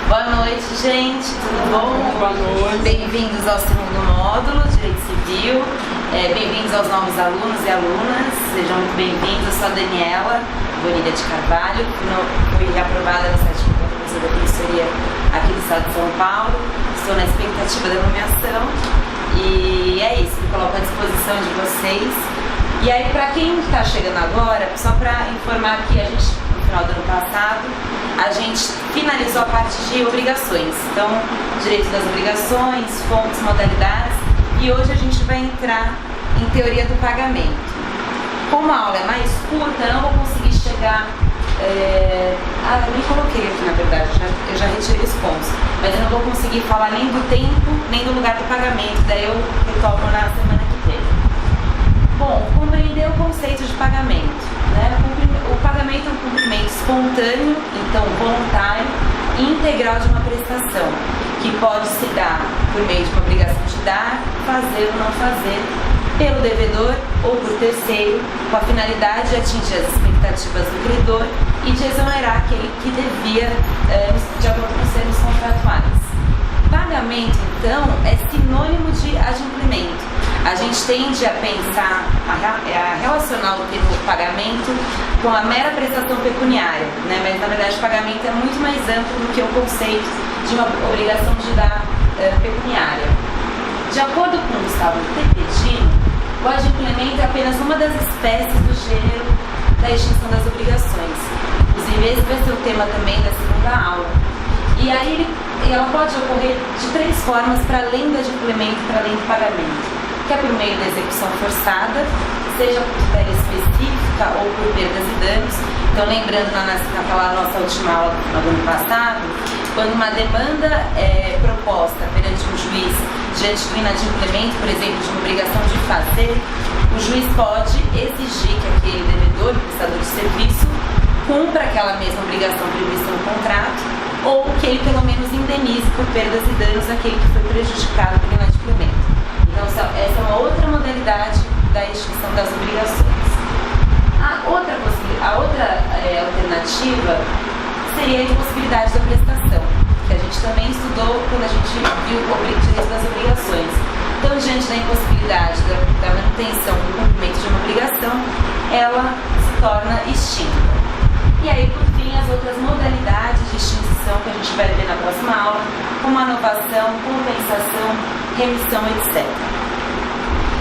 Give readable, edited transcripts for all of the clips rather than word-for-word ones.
Boa noite, gente, tudo bom? Boa noite. Bem-vindos ao segundo módulo, Direito Civil. Bem-vindos aos novos alunos e alunas. Sejam muito bem-vindos. Eu sou a Daniela Bonilha de Carvalho, fui aprovada no 7º concurso da Professoria aqui do estado de São Paulo. Estou na expectativa da nomeação e é isso, me coloco à disposição de vocês. E aí, para quem está chegando agora, só para informar que a gente, no final do ano passado, a gente finalizou a parte de obrigações. Então, direito das obrigações, fontes, modalidades, e hoje a gente vai entrar em teoria do pagamento. Como a aula é mais curta, eu não vou conseguir chegar... eu nem coloquei aqui, na verdade, eu já retirei os pontos, mas eu não vou conseguir falar nem do tempo, nem do lugar do pagamento, daí eu retomo na semana que vem. Bom, compreender o conceito de pagamento, né? O pagamento é um cumprimento espontâneo, então voluntário e integral de uma prestação, que pode se dar por meio de uma obrigação de dar, fazer ou não fazer, pelo devedor ou por terceiro, com a finalidade de atingir as expectativas do credor e de exonerar aquele que devia de acordo com os termos contratuais. Pagamento, então, é sinônimo de adimplemento. A gente tende a pensar, a relacionar o termo pagamento com a mera prestação pecuniária, né? Mas na verdade o pagamento é muito mais amplo do que o conceito de uma obrigação de dar pecuniária. De acordo com Gustavo Tepedino, o adimplemento é apenas uma das espécies do gênero da extinção das obrigações. Inclusive esse vai ser o tema também da segunda aula. E aí ela pode ocorrer de três formas para além do adimplemento, para além do pagamento. Que é por meio da execução forçada, seja por tutela específica ou por perdas e danos. Então, lembrando naquela nossa última aula do ano passado, quando uma demanda é proposta perante um juiz diante do inadimplemento, por exemplo, de uma obrigação de fazer, o juiz pode exigir que aquele devedor, prestador de serviço, cumpra aquela mesma obrigação prevista no contrato, ou que ele pelo menos indenize por perdas e danos aquele que foi prejudicado pelo inadimplemento. Então, essa é uma outra modalidade da extinção das obrigações. A outra alternativa seria a impossibilidade da prestação, que a gente também estudou quando a gente viu o direito das obrigações. Então, diante da impossibilidade da manutenção do cumprimento de uma obrigação, ela se torna extinta. E aí, por fim, as outras modalidades de extinção que a gente vai ver na próxima aula, como anovação, compensação, remissão, etc.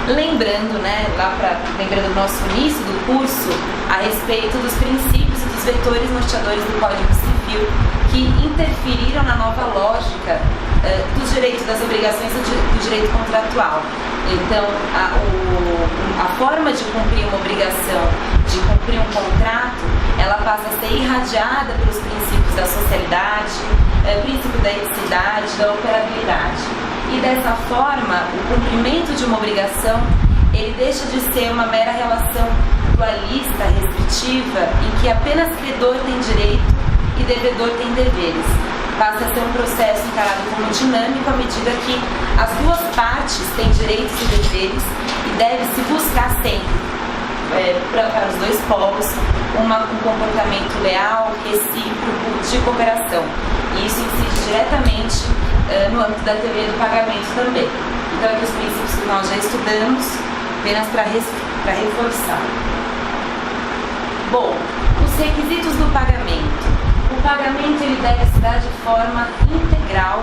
Lembrando, lembrando do nosso início do curso a respeito dos princípios e dos vetores norteadores do Código Civil que interferiram na nova lógica dos direitos das obrigações e do direito contratual. Então, a forma de cumprir uma obrigação, de cumprir um contrato, ela passa a ser irradiada pelos princípios da socialidade, princípio da eticidade, da operabilidade. E dessa forma, o cumprimento de uma obrigação, ele deixa de ser uma mera relação dualista, restritiva, em que apenas credor tem direito e devedor tem deveres. Passa a ser um processo encarado como dinâmico à medida que as duas partes têm direitos e deveres e deve-se buscar sempre, para os dois polos, um comportamento leal, recíproco, de cooperação. E isso incide diretamente no âmbito da teoria do pagamento também. Então, aqui os princípios que nós já estudamos, apenas para reforçar. Bom, os requisitos do pagamento. O pagamento ele deve se dar de forma integral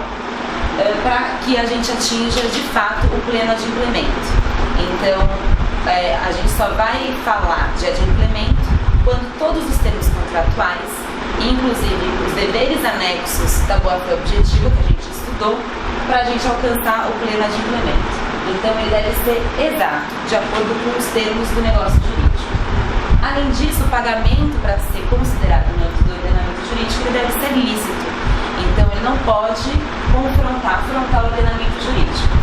para que a gente atinja de fato o pleno adimplemento. Então, a gente só vai falar de adimplemento quando todos os termos contratuais, inclusive os deveres anexos da boa-fé objetiva que a gente estudou, para a gente alcançar o pleno adimplemento. Então, ele deve ser exato, de acordo com os termos do negócio jurídico. Além disso, o pagamento, para ser considerado no âmbito do ordenamento jurídico, ele deve ser lícito. Então, ele não pode afrontar o ordenamento jurídico.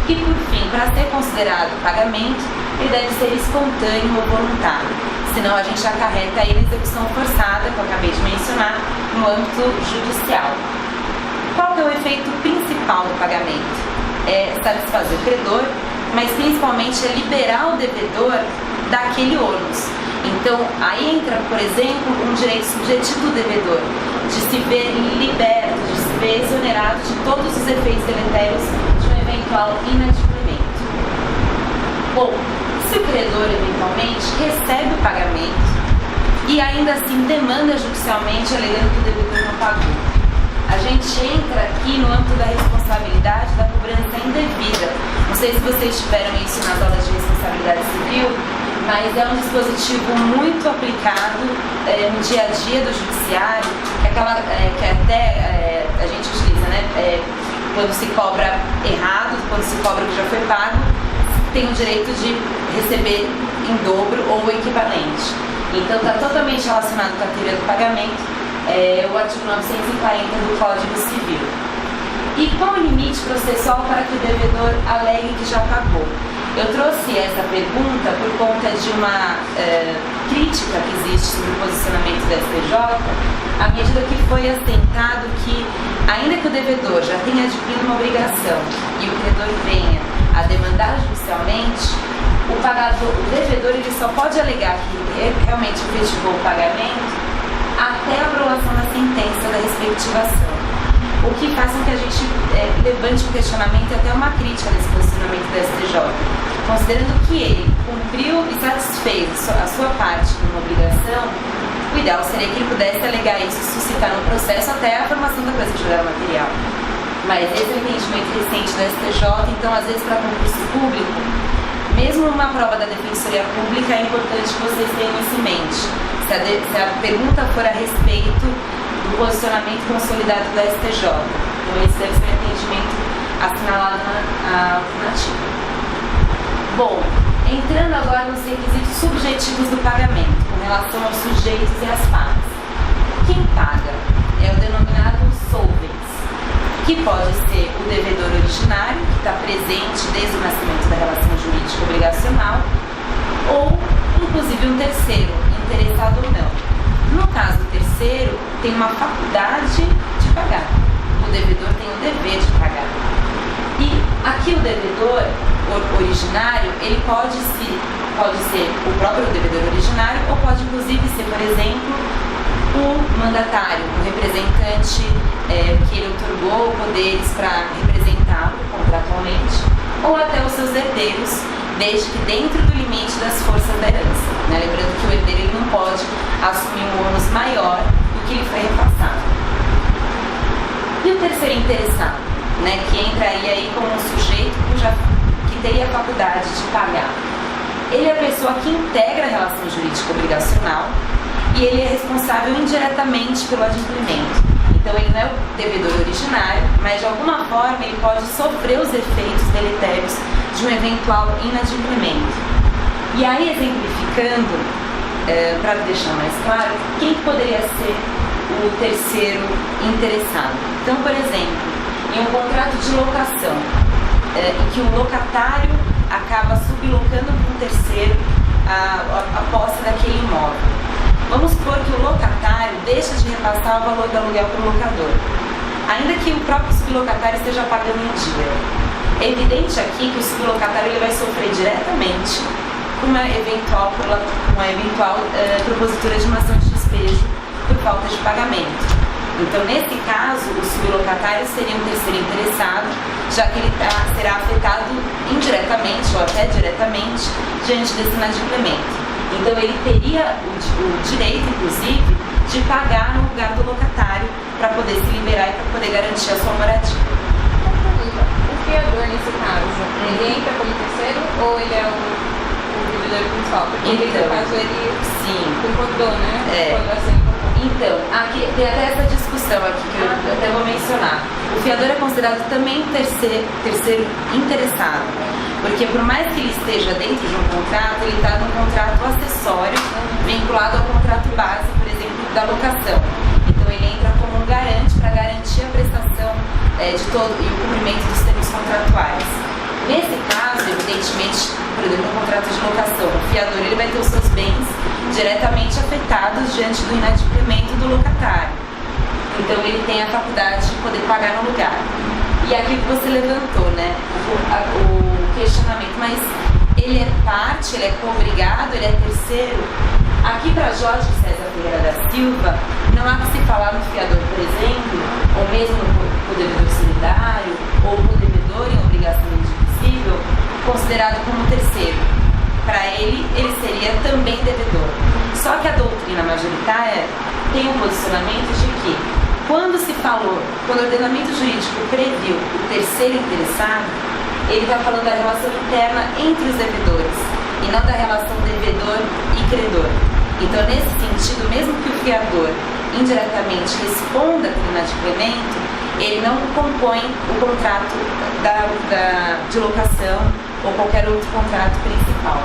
E, por fim, para ser considerado pagamento, ele deve ser espontâneo ou voluntário. Senão, a gente acarreta aí a execução forçada, que eu acabei de mencionar, no âmbito judicial. Qual que é o efeito principal do pagamento? É satisfazer o credor, mas principalmente é liberar o devedor daquele ônus. Então, aí entra, por exemplo, um direito subjetivo do devedor, de se ver liberto, de se ver vê exonerado de todos os efeitos deletérios de um eventual inadimplemento. Bom, se o credor eventualmente recebe o pagamento e ainda assim demanda judicialmente alegando que o devedor não pagou, a gente entra aqui no âmbito da responsabilidade da cobrança indevida. Não sei se vocês tiveram isso nas aulas de responsabilidade civil, mas é um dispositivo muito aplicado no dia a dia do judiciário, que até a gente utiliza, né? Quando se cobra errado, quando se cobra o que já foi pago, tem o direito de receber em dobro ou equivalente. Então está totalmente relacionado com a teoria do pagamento, o artigo 940 do Código Civil. E qual o limite processual para que o devedor alegue que já pagou? Eu trouxe essa pergunta por conta de uma crítica que existe sobre o posicionamento do STJ, à medida que foi assentado que, ainda que o devedor já tenha adquirido uma obrigação e o credor venha a demandar judicialmente, o devedor ele só pode alegar que ele realmente efetivou o pagamento até a aprovação da sentença da respectivação. O que faz com que a gente levante um questionamento e até uma crítica nesse posicionamento do STJ, considerando que ele cumpriu e satisfez a sua parte como obrigação. O ideal seria que ele pudesse alegar isso e suscitar no processo até a formação da coisa jurada material. Mas esse é o entendimento recente do STJ, então às vezes para concurso público, mesmo uma prova da Defensoria Pública, é importante que vocês tenham isso em mente. Se a pergunta for a respeito do posicionamento consolidado do STJ. Então esse deve ser o entendimento assinalado na alternativa. Bom, entrando agora nos requisitos subjetivos do pagamento, com relação aos sujeitos e às partes. Quem paga é o denominado solvens, que pode ser o devedor originário, que está presente desde o nascimento da relação jurídica obrigacional, ou, inclusive, um terceiro, interessado ou não. No caso do terceiro, tem uma faculdade de pagar. O devedor tem o dever de pagar. E aqui o devedor originário, ele pode ser o próprio devedor originário, ou pode, inclusive, ser, por exemplo, o mandatário, o representante que ele otorgou poderes para representá-lo contratualmente, ou até os seus herdeiros, desde que dentro do limite das forças da herança. Né? Lembrando que o herdeiro ele não pode assumir um ônus maior do que lhe foi repassado. E o terceiro interessado, né, que entra aí como um sujeito que teria a faculdade de pagar. Ele é a pessoa que integra a relação jurídica obrigacional e ele é responsável indiretamente pelo adimplemento. Então ele não é o devedor originário, mas de alguma forma ele pode sofrer os efeitos deletérios de um eventual inadimplemento. E aí, exemplificando, para deixar mais claro, quem poderia ser o terceiro interessado? Então, por exemplo, em um contrato de locação, em que o locatário acaba sublocando para um terceiro a posse daquele imóvel. Vamos supor que o locatário deixa de repassar o valor do aluguel para o locador, ainda que o próprio sublocatário esteja pagando em dia. É evidente aqui que o sublocatário ele vai sofrer diretamente com uma eventual propositura de uma ação de despejo por falta de pagamento. Então, nesse caso, o sublocatário seria um terceiro interessado, já que ele será afetado indiretamente ou até diretamente diante desse inadimplemento. Então, ele teria o direito, inclusive, de pagar no lugar do locatário para poder se liberar e para poder garantir a sua moradia. O fiador, nesse caso, ele entra como terceiro ou ele é o devedor principal? Porque nesse caso ele concordou, né? Então, aqui tem até essa discussão aqui que eu até vou mencionar. O fiador é considerado também terceiro interessado, porque por mais que ele esteja dentro de um contrato, ele está num contrato acessório vinculado ao contrato base, por exemplo, da locação. Então ele entra como um garante para garantir a prestação de todo e o cumprimento dos termos contratuais. Nesse caso, evidentemente, por exemplo, no contrato de locação, o fiador ele vai ter os seus bens diretamente afetados diante do inadimplemento do locatário. Então ele tem a faculdade de poder pagar no lugar. E aquilo que você levantou, né? O questionamento, mas ele é parte, ele é co-obrigado, ele é terceiro? Aqui para Jorge César Ferreira da Silva, não há que se falar no fiador, por exemplo, ou mesmo devedorário ou co-devedor em obrigação indivisível, considerado como terceiro. Para ele seria também devedor. Só que a doutrina majoritária tem um posicionamento de que, quando o ordenamento jurídico previu o terceiro interessado, ele está falando da relação interna entre os devedores e não da relação devedor e credor. Então, nesse sentido, mesmo que o fiador indiretamente responda pelo inadimplemento, ele não compõe o contrato de locação ou qualquer outro contrato principal.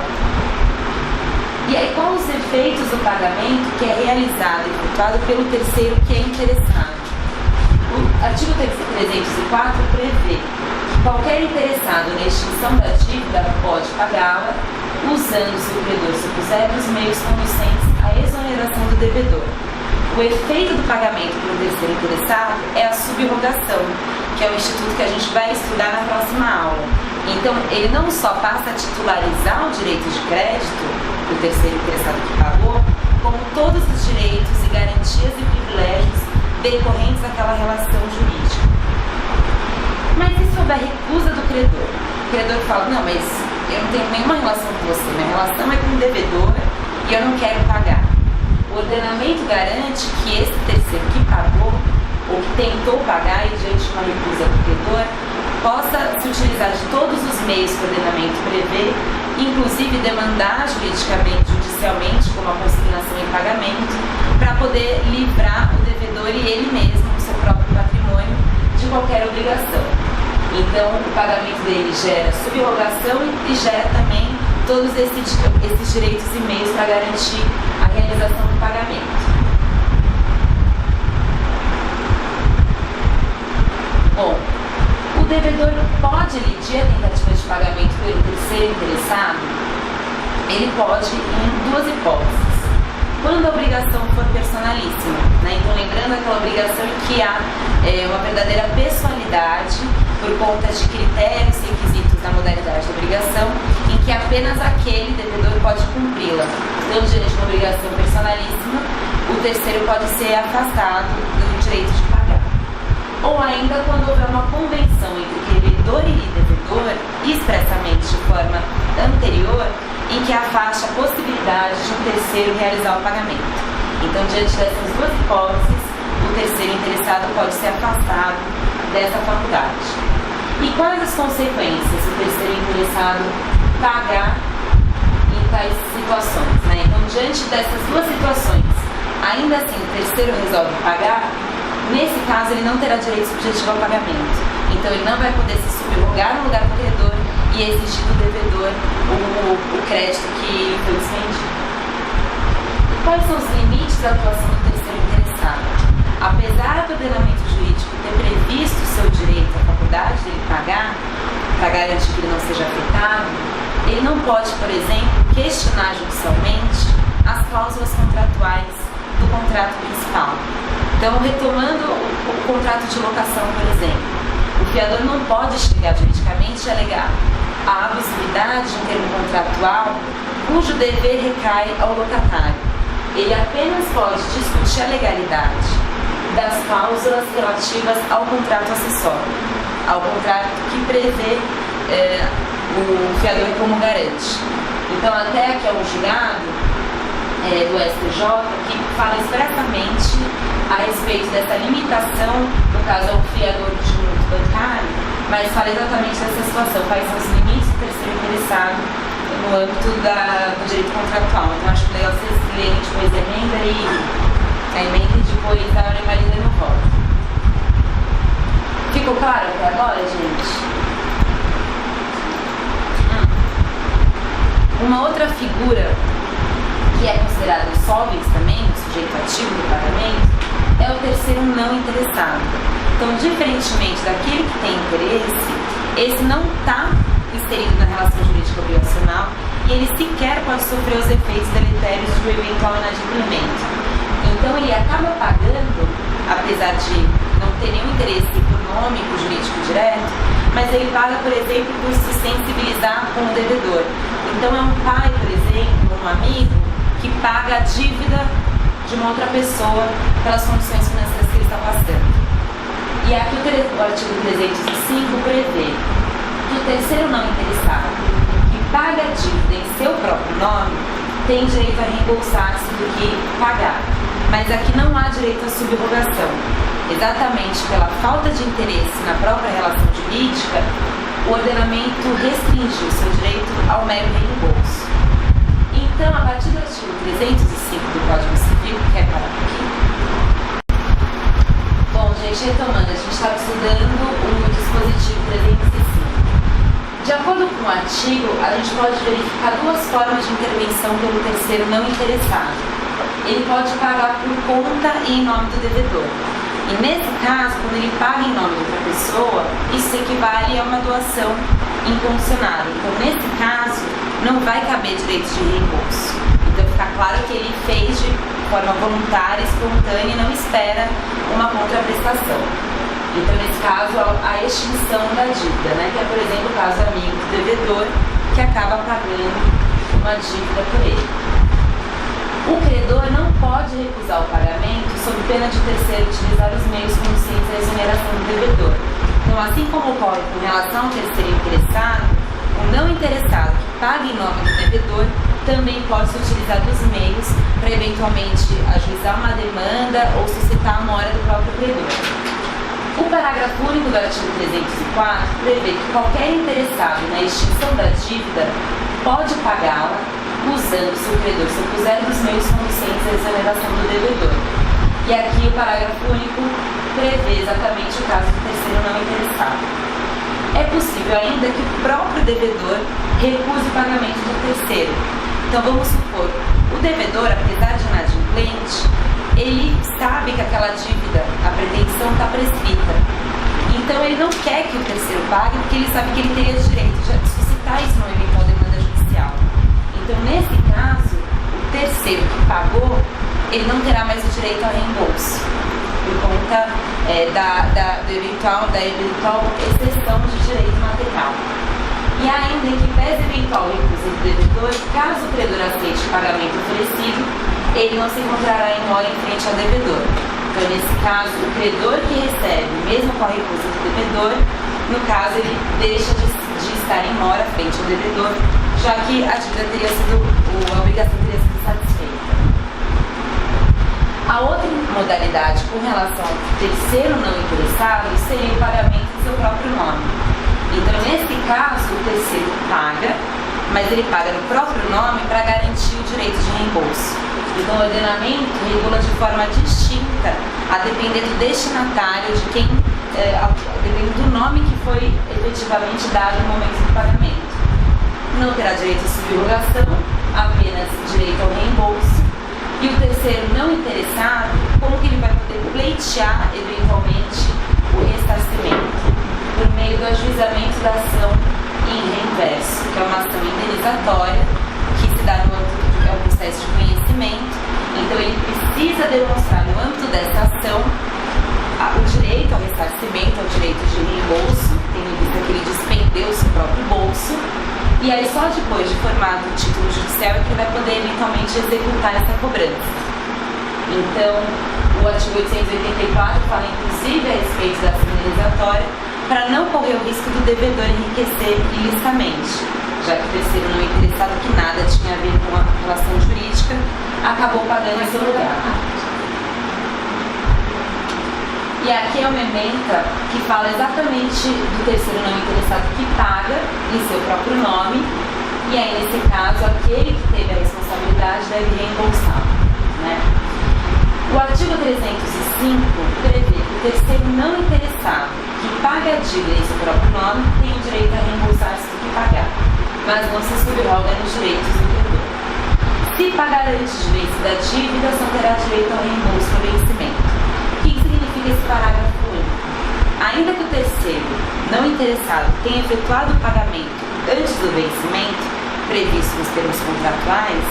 E aí, quais os efeitos do pagamento que é realizado e efetuado pelo terceiro que é interessado? O artigo 304 prevê que qualquer interessado na extinção da dívida pode pagá-la usando, se o credor supuser, os meios conducentes à exoneração do devedor. O efeito do pagamento pelo terceiro interessado é a subrogação, que é o instituto que a gente vai estudar na próxima aula. Então, ele não só passa a titularizar o direito de crédito do terceiro interessado que pagou, como todos os direitos e garantias e privilégios decorrentes daquela relação jurídica. Mas e sobre a recusa do credor? O credor fala, não, mas eu não tenho nenhuma relação com você, minha relação é com o devedor e eu não quero pagar. O ordenamento garante que esse terceiro que pagou ou que tentou pagar e diante de uma recusa do credor possa se utilizar de todos os meios que o ordenamento prevê, inclusive demandar judicialmente, como a consignação em pagamento, para poder livrar o devedor e ele mesmo, o seu próprio patrimônio, de qualquer obrigação. Então, o pagamento dele gera subrogação e gera também todos esses direitos e meios para garantir a realização do pagamento. Bom, o devedor pode elidir a tentativa de pagamento pelo terceiro interessado? Ele pode em duas hipóteses. Quando a obrigação for personalíssima, né? Então, lembrando aquela obrigação em que há uma verdadeira pessoalidade por conta de critérios e requisitos da modalidade da obrigação, em que apenas aquele devedor pode cumpri-la. Então, diante de uma obrigação personalíssima, o terceiro pode ser afastado do direito de pagar. Ou ainda quando houver uma convenção entre credor e devedor, expressamente de forma anterior, em que afaste a possibilidade de um terceiro realizar o pagamento. Então, diante dessas duas hipóteses, o terceiro interessado pode ser afastado dessa faculdade. E quais as consequências se o terceiro interessado pagar em tais situações? Né? Então, diante dessas duas situações, ainda assim o terceiro resolve pagar, nesse caso ele não terá direito subjetivo ao pagamento. Então, ele não vai poder se subrogar no lugar do credor e exigir do devedor o crédito que foi despendido. E quais são os limites da atuação do terceiro interessado? Apesar do ordenamento jurídico ter previsto o seu direito à faculdade dele pagar, para garantir que ele não seja afetado, ele não pode, por exemplo, questionar judicialmente as cláusulas contratuais do contrato principal. Então, retomando o contrato de locação, por exemplo, o fiador não pode chegar juridicamente e alegar a abusividade de um termo contratual cujo dever recai ao locatário. Ele apenas pode discutir a legalidade das cláusulas relativas ao contrato acessório, ao contrato que prevê o fiador como garante. Então, até aqui é um julgado do STJ que fala expressamente a respeito dessa limitação, no caso ao fiador de tumulto bancário, mas fala exatamente dessa situação, quais são os limites do terceiro interessado no âmbito do direito contratual. Então, acho legal vocês lerem depois a emenda e depois a Ana Marisa no voto. Ficou claro até agora, gente? Uma outra figura que é considerada solvens também, sujeito ativo do pagamento, é o terceiro não interessado. Então, diferentemente daquele que tem interesse, esse não está inserido na relação jurídica obrigacional e ele sequer pode sofrer os efeitos deletérios de um eventual inadimplemento. Então, ele acaba pagando, apesar de não ter nenhum interesse econômico, jurídico direto, mas ele paga, por exemplo, por se sensibilizar com o devedor. Então, é um pai, por exemplo, um amigo, que paga a dívida de uma outra pessoa pelas condições financeiras que ele está passando. E E aqui o artigo 305 prevê que o terceiro não interessado que paga a dívida em seu próprio nome tem direito a reembolsar-se do que pagar. Mas aqui não há direito à subrogação. Exatamente pela falta de interesse na própria relação jurídica, o ordenamento restringiu seu direito ao mero reembolso. Então, a partir do artigo 305 do Código Civil, quer parar aqui? Bom, gente, retomando, a gente estava estudando o dispositivo 305. De acordo com o artigo, a gente pode verificar duas formas de intervenção pelo terceiro não interessado. Ele pode pagar por conta e em nome do devedor. E nesse caso, quando ele paga em nome de outra pessoa, isso equivale a uma doação incondicionada. Então, nesse caso, não vai caber direito de reembolso. Então, fica claro que ele fez de forma voluntária, espontânea e não espera uma contraprestação. Então, nesse caso, a extinção da dívida, né? Que é, por exemplo, o caso amigo do devedor que acaba pagando uma dívida por ele. O credor não pode recusar o pagamento sob pena de terceiro utilizar os meios conducentes à exoneração do devedor. Então, assim como ocorre com relação ao terceiro interessado, o não interessado que paga em nome do devedor também pode se utilizar dos meios para eventualmente ajuizar uma demanda ou suscitar a mora do próprio credor. O parágrafo único do artigo 304 prevê que qualquer interessado na extinção da dívida pode pagá-la usando, se o credor se opuser, dos meios conducentes à exoneração do devedor. E aqui o parágrafo único prevê exatamente o caso do terceiro não interessado. É possível ainda que o próprio devedor recuse o pagamento do terceiro. Então vamos supor, o devedor, apesar de inadimplente, ele sabe que aquela dívida, a pretensão está prescrita. Então ele não quer que o terceiro pague porque ele sabe que ele teria direito de suscitar isso numa eventual demanda judicial. Então, nesse caso, o terceiro que pagou, ele não terá mais o direito ao reembolso, por conta da eventual exceção de direito material. E ainda em que pese eventual recusa do devedor, caso o credor aceite o pagamento oferecido, ele não se encontrará em mora em frente ao devedor. Então, nesse caso, o credor que recebe, mesmo com a recusa do devedor, no caso, ele deixa de estar em mora frente ao devedor, já que a dívida teria sido, a obrigação teria sido satisfeita. A outra modalidade com relação ao terceiro não interessado seria o pagamento em seu próprio nome. Então, nesse caso, o terceiro paga, mas ele paga no próprio nome para garantir o direito de reembolso. Então, o ordenamento regula de forma distinta, a depender do destinatário, de quem, dependendo do nome que foi efetivamente dado no momento do pagamento. Não terá direito à subrogação, apenas direito ao reembolso. E o terceiro não interessado, como que ele vai poder pleitear eventualmente o ressarcimento? Por meio do ajuizamento da ação em reverso, que é uma ação indenizatória que se dá no âmbito do processo de conhecimento. Então ele precisa demonstrar no âmbito dessa ação o direito ao ressarcimento, ao direito de reembolso, tendo em vista que ele despendeu o seu próprio bolso. E aí só depois de formado o título judicial é que vai poder eventualmente executar essa cobrança. Então, o artigo 884 fala inclusive a respeito da ação indenizatória para não correr o risco do devedor enriquecer ilicitamente, já que o terceiro não interessado, que nada tinha a ver com a relação jurídica, acabou pagando em seu lugar. E aqui é uma ementa que fala exatamente do terceiro não interessado que paga em seu próprio nome, e aí nesse caso aquele que teve a responsabilidade deve reembolsar, né? O artigo 305 prevê que o terceiro não interessado que paga a dívida em seu próprio nome tem o direito a reembolsar-se do que pagar, mas não se subroga nos direitos do credor. Se pagar antes de vencida a dívida, só terá direito ao reembolso no vencimento. Esse parágrafo único. Ainda que o terceiro não interessado tenha efetuado o pagamento antes do vencimento previsto nos termos contratuais,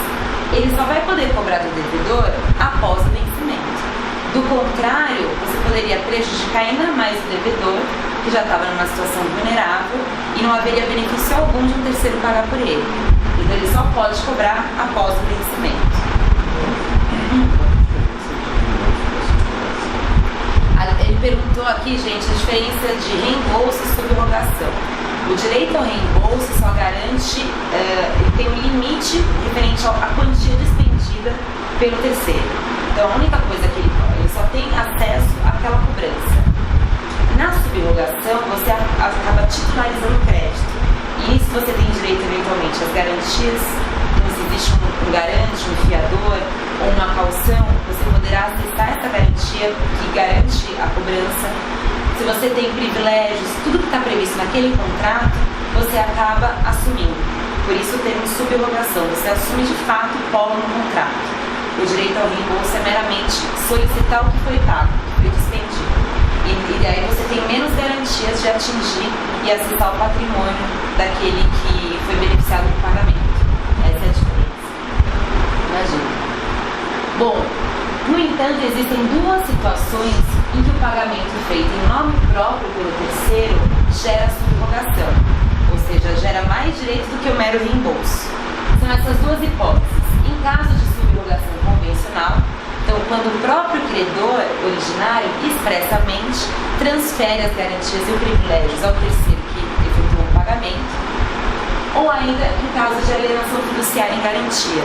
ele só vai poder cobrar do devedor após o vencimento. Do contrário, você poderia prejudicar ainda mais o devedor, que já estava numa situação vulnerável, e não haveria benefício algum de um terceiro pagar por ele. Então ele só pode cobrar após o vencimento. Ele perguntou aqui, gente, a diferença de reembolso e subrogação. O direito ao reembolso só garante, ele tem um limite referente à quantia despendida pelo terceiro. Então a única coisa que ele só tem acesso àquela cobrança. Na subrogação, você acaba titularizando o crédito. E isso você tem direito, eventualmente, às garantias. Então, se existe um garante, um fiador ou uma caução, você poderá acessar essa garantia que garante a cobrança. Se você tem privilégios, tudo que está previsto naquele contrato, você acaba assumindo. Por isso o termo subrogação, você assume de fato o polo no contrato. O direito ao reembolso é meramente solicitar o que foi pago, o que foi despendido. E daí você tem menos garantias de atingir e acessar o patrimônio daquele que foi beneficiado do pagamento. Essa é a diferença. Imagina. Bom, no entanto, existem duas situações em que o pagamento feito em nome próprio pelo terceiro gera subrogação, ou seja, gera mais direito do que o mero reembolso. São essas duas hipóteses. Em caso de subrogação convencional, então, quando o próprio credor originário expressamente transfere as garantias e os privilégios ao terceiro que efetuou o pagamento, ou ainda em caso de alienação fiduciária em garantia.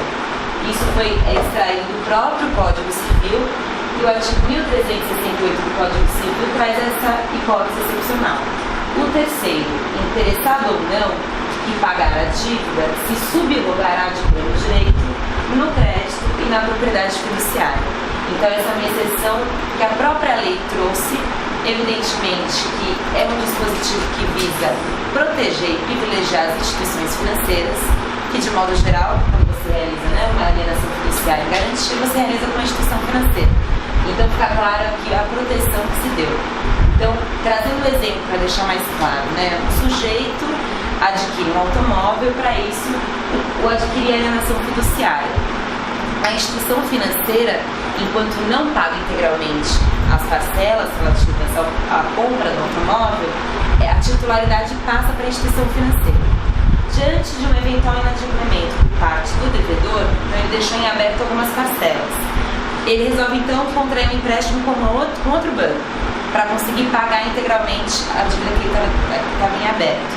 Isso foi extraído do próprio Código Civil e o artigo 1368 do Código Civil traz essa hipótese excepcional. O terceiro, interessado ou não, que pagar a dívida, se subrogará de pleno direito no crédito e na propriedade fiduciária. Então essa é uma exceção que a própria lei trouxe, evidentemente que é um dispositivo que visa proteger e privilegiar as instituições financeiras, que de modo geral, quando você realiza uma alienação fiduciária em garantia, você realiza com uma instituição financeira. Então fica claro aqui a proteção que se deu. Então, trazendo um exemplo para deixar mais claro, um sujeito adquire um automóvel, para isso o adquirir alienação fiduciária. A instituição financeira, enquanto não paga integralmente as parcelas relativas à compra do automóvel, a titularidade passa para a instituição financeira. Diante de um eventual inadimplemento por parte do devedor, então ele deixou em aberto algumas parcelas. Ele resolve então contrair um empréstimo com outro banco, para conseguir pagar integralmente a dívida que estava em aberto.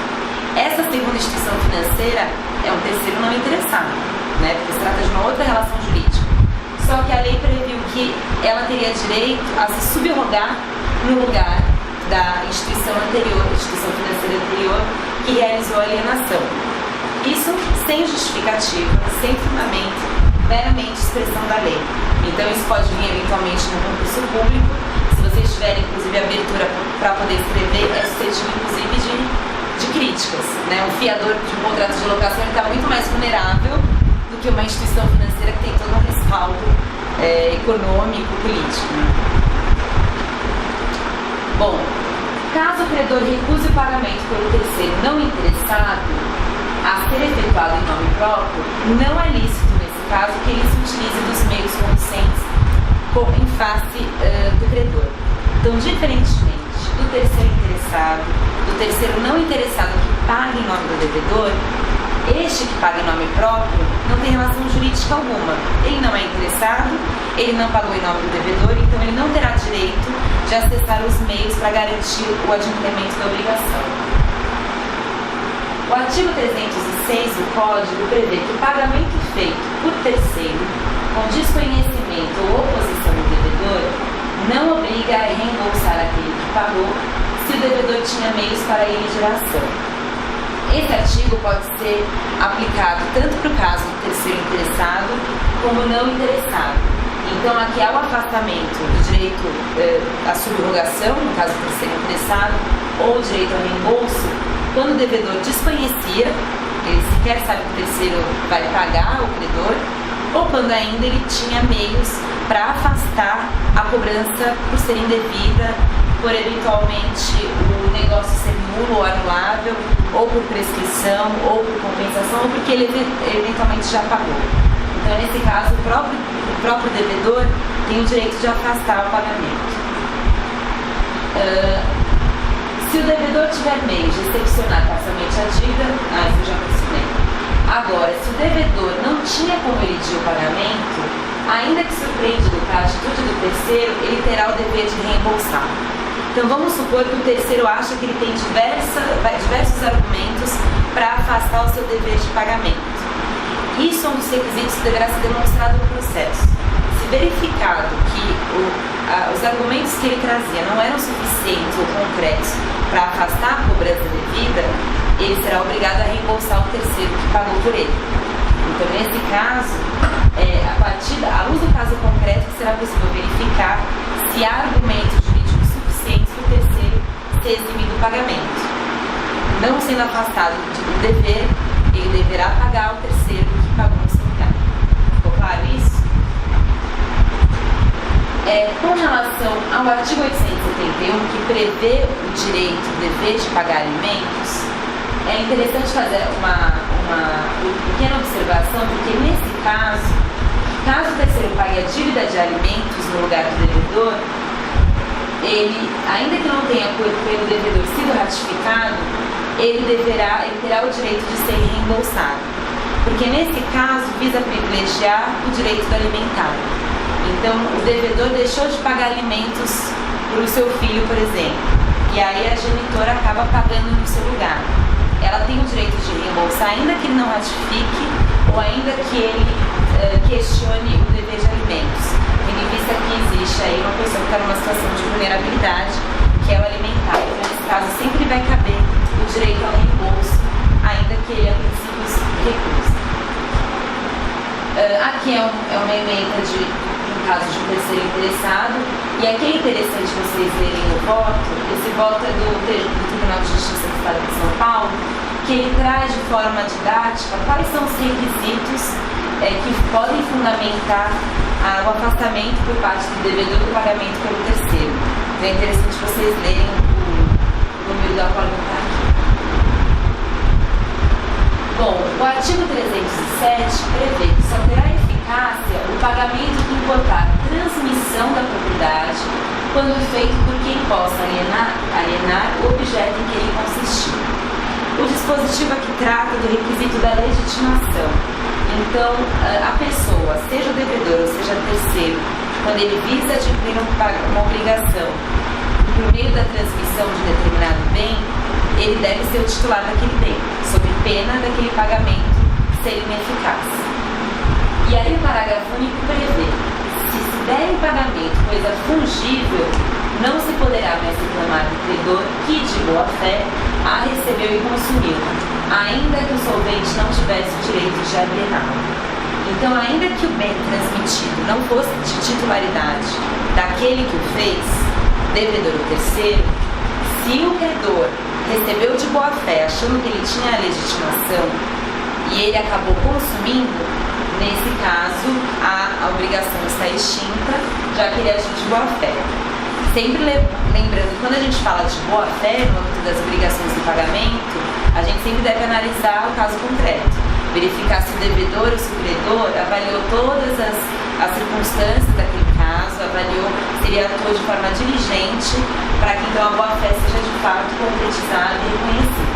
Essa segunda instituição financeira é um terceiro não interessado, porque se trata de uma outra relação jurídica. Só que a lei previu que ela teria direito a se subrogar no lugar da instituição financeira anterior que realizou a alienação. Isso sem justificativa, sem fundamento, meramente expressão da lei. Então isso pode vir eventualmente no concurso público. Se vocês tiverem, inclusive, abertura para poder escrever, é suscetível, inclusive, de críticas. Um fiador de um contrato de locação está muito mais vulnerável do que uma instituição financeira que tem todo um respaldo econômico, político. Bom, caso o credor recuse o pagamento pelo terceiro não interessado a ser efetuado em nome próprio, não é lícito, nesse caso, que ele se utilize dos meios conducentes em face do credor. Então, diferentemente do terceiro interessado, do terceiro não interessado que paga em nome do devedor, este que paga em nome próprio não tem relação jurídica alguma. Ele não é interessado, ele não pagou em nome do devedor, então ele não terá direito de acessar os meios para garantir o adimplemento da obrigação. O artigo 306 do Código prevê que o pagamento feito por terceiro, com desconhecimento ou oposição do devedor, não obriga a reembolsar aquele que pagou se o devedor tinha meios para emitir a ação. Esse artigo pode ser aplicado tanto para o caso do terceiro interessado como não interessado. Então aqui há o afastamento do direito à subrogação, no caso do terceiro interessado, ou o direito ao reembolso, quando o devedor desconhecia, ele sequer sabe que o terceiro vai pagar o credor, ou quando ainda ele tinha meios para afastar a cobrança por ser indevida, por eventualmente o negócio ser nulo ou anulável, ou por prescrição, ou por compensação, ou porque ele eventualmente já pagou. Então, nesse caso, o próprio devedor tem o direito de afastar o pagamento. Se o devedor tiver meios de excepcionar parcialmente a dívida, isso eu já mencionei. Agora, se o devedor não tinha como elidir o pagamento, ainda que surpreendido pela atitude do terceiro, ele terá o dever de reembolsar. Então vamos supor que o terceiro acha que ele tem diversos argumentos para afastar o seu dever de pagamento. Isso é um dos requisitos que deverá ser demonstrado no processo. Se verificado que os argumentos que ele trazia não eram suficientes ou concretos para afastar a cobrança devida, ele será obrigado a reembolsar o terceiro que pagou por ele. Então, nesse caso, à luz do caso concreto, será possível verificar se há argumentos jurídicos suficientes para o terceiro ser eximido do pagamento. Não sendo afastado do dever, ele deverá pagar o terceiro que pagou no seu lugar. Ficou claro isso? Com relação ao artigo 871, que prevê o direito, o dever de pagar alimentos, é interessante fazer uma pequena observação, porque nesse caso o terceiro pague a dívida de alimentos no lugar do devedor, ele, ainda que não tenha pelo devedor sido ratificado, ele terá o direito de ser reembolsado, porque nesse caso visa privilegiar o direito do alimentário. Então o devedor deixou de pagar alimentos para o seu filho, por exemplo, e aí a genitora acaba pagando no seu lugar. Ela tem o direito de reembolsar, ainda que ele não ratifique ou ainda que ele questione o dever de alimentos, tendo em vista que existe aí uma pessoa que está numa situação de vulnerabilidade, que é o alimentar. Então, nesse caso, sempre vai caber o direito ao reembolso, ainda que ele, a princípio, recuse. Aqui é uma emenda no caso de um terceiro interessado, e aqui é interessante vocês verem o voto. Esse voto é do Tribunal de Justiça do Estado de São Paulo, que ele traz de forma didática quais são os requisitos que podem fundamentar o afastamento por parte do devedor do pagamento pelo terceiro. Então é interessante vocês lerem o número da qual está aqui. Bom, o artigo 307 prevê que só terá eficácia o pagamento que importar transmissão da propriedade quando feito por quem possa alienar o objeto em que ele consistiu. O dispositivo aqui trata do requisito da legitimação. Então, a pessoa, seja o devedor ou seja terceiro, quando ele visa adquirir uma obrigação por meio da transmissão de determinado bem, ele deve ser o titular daquele bem, sob pena daquele pagamento ser ineficaz. E aí o parágrafo único prevê: se se der em pagamento coisa fungível, não se poderá mais reclamar do credor que, de boa fé, a recebeu e consumiu, ainda que o solvente não tivesse o direito de aliená-lo. Então, ainda que o bem transmitido não fosse de titularidade daquele que o fez, devedor ou terceiro, se o credor recebeu de boa fé, achando que ele tinha a legitimação, e ele acabou consumindo, nesse caso, a obrigação está extinta, já que ele agiu de boa fé. Sempre lembrando, quando a gente fala de boa-fé no âmbito das obrigações de pagamento, a gente sempre deve analisar o caso concreto, verificar se o devedor ou se o credor avaliou todas as circunstâncias daquele caso, avaliou se ele atuou de forma diligente para que então a boa-fé seja de fato concretizada e reconhecida.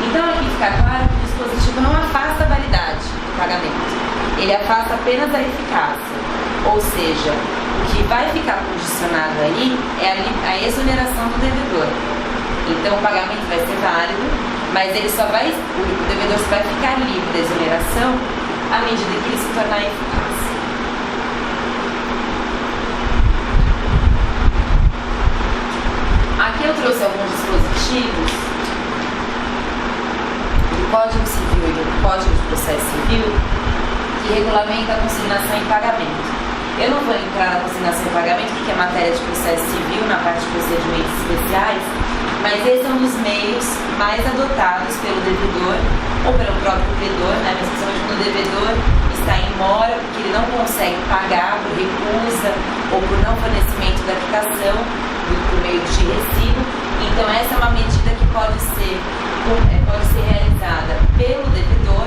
Então aqui fica claro que o dispositivo não afasta a validade do pagamento, ele afasta apenas a eficácia, ou seja, o que vai ficar condicionado aí é a exoneração do devedor. Então o pagamento vai ser válido, mas o devedor só vai ficar livre da exoneração à medida que ele se tornar eficaz. Aqui eu trouxe alguns dispositivos do Código Civil e do Código de Processo Civil que regulamenta a consignação em pagamento. Eu não vou entrar na consignação em pagamento, porque é matéria de processo civil, na parte de procedimentos especiais, mas esse é um dos meios mais adotados pelo devedor ou pelo próprio credor, né? Mas principalmente quando o devedor está em mora porque ele não consegue pagar por recusa ou por não fornecimento da quitação por meio de recibo. Então essa é uma medida que pode ser realizada pelo devedor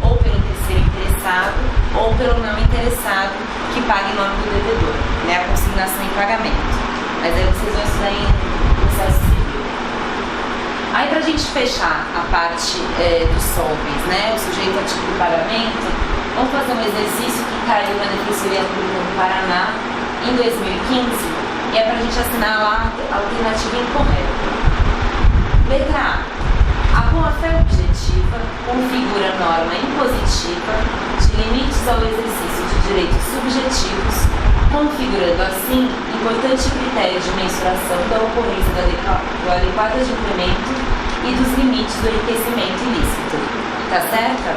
ou pelo terceiro interessado ou pelo não interessado que paga em nome do devedor, né? A consignação em pagamento. Mas aí vocês vão estudar em processo civil. Aí, pra gente fechar a parte dos solvens, né? O sujeito a título de pagamento, vamos fazer um exercício que caiu na Defensoria Pública do Paraná em 2015, E é para a gente assinar lá a alternativa incorreta. Letra A. A boa-fé objetiva configura norma impositiva de limites ao exercício de direitos subjetivos, configurando assim importante critério de mensuração da ocorrência do adequado adimplemento e dos limites do enriquecimento ilícito. Tá certo?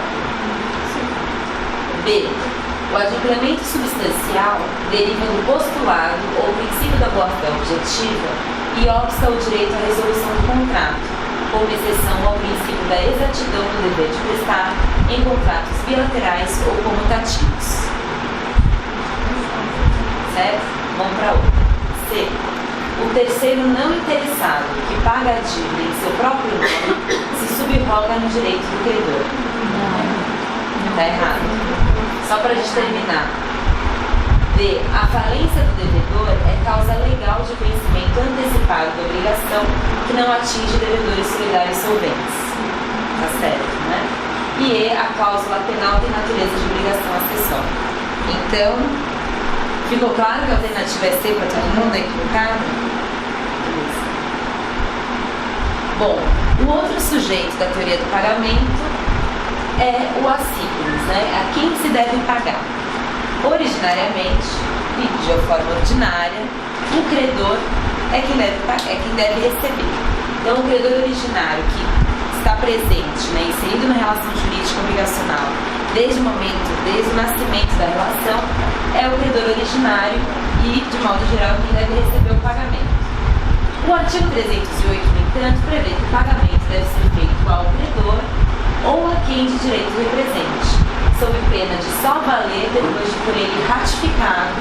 B. O adimplemento substancial deriva do postulado ou princípio da boa-fé objetiva e obsta o direito à resolução do contrato, como exceção ao princípio da exatidão do dever de prestar em contratos bilaterais ou comutativos. Certo? Vamos para outra. C. O terceiro não interessado que paga a dívida em seu próprio nome se subroga no direito do credor. Está errado. Só para a gente terminar. D. A falência do devedor é causa legal de vencimento antecipado da obrigação que não atinge devedores solidários solventes. Tá certo, né? E E. A cláusula penal tem natureza de obrigação acessória. Então, ficou claro que a alternativa é C para todo mundo? É equivocado? Bom, o outro sujeito da teoria do pagamento é o assígnis, né? A quem se deve pagar. Originariamente, e de forma ordinária, o credor é quem deve receber. Então, o credor originário que está presente, né, inserido na relação jurídica obrigacional desde o nascimento da relação, é o credor originário e, de modo geral, quem deve receber o pagamento. O artigo 308, no entanto, prevê que o pagamento deve ser feito ao credor ou a quem de direito represente, sob pena de só valer depois de por ele ratificado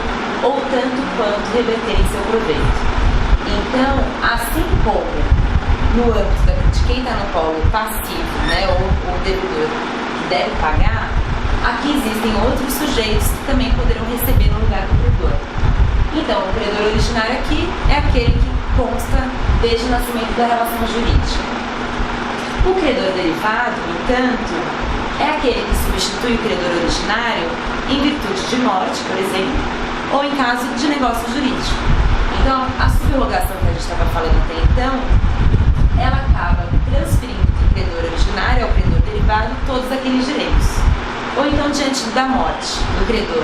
ou tanto quanto reverter em seu proveito. Então, assim como no âmbito de quem está no polo passivo, né, ou o devedor que deve pagar, aqui existem outros sujeitos que também poderão receber no lugar do credor. Então, o credor originário aqui é aquele que consta desde o nascimento da relação jurídica. O credor derivado, no entanto, é aquele que substitui o credor originário em virtude de morte, por exemplo, ou em caso de negócio jurídico. Então, a subrogação que a gente estava falando até então, ela acaba transferindo do credor originário ao credor derivado todos aqueles direitos. Ou então, diante da morte do credor,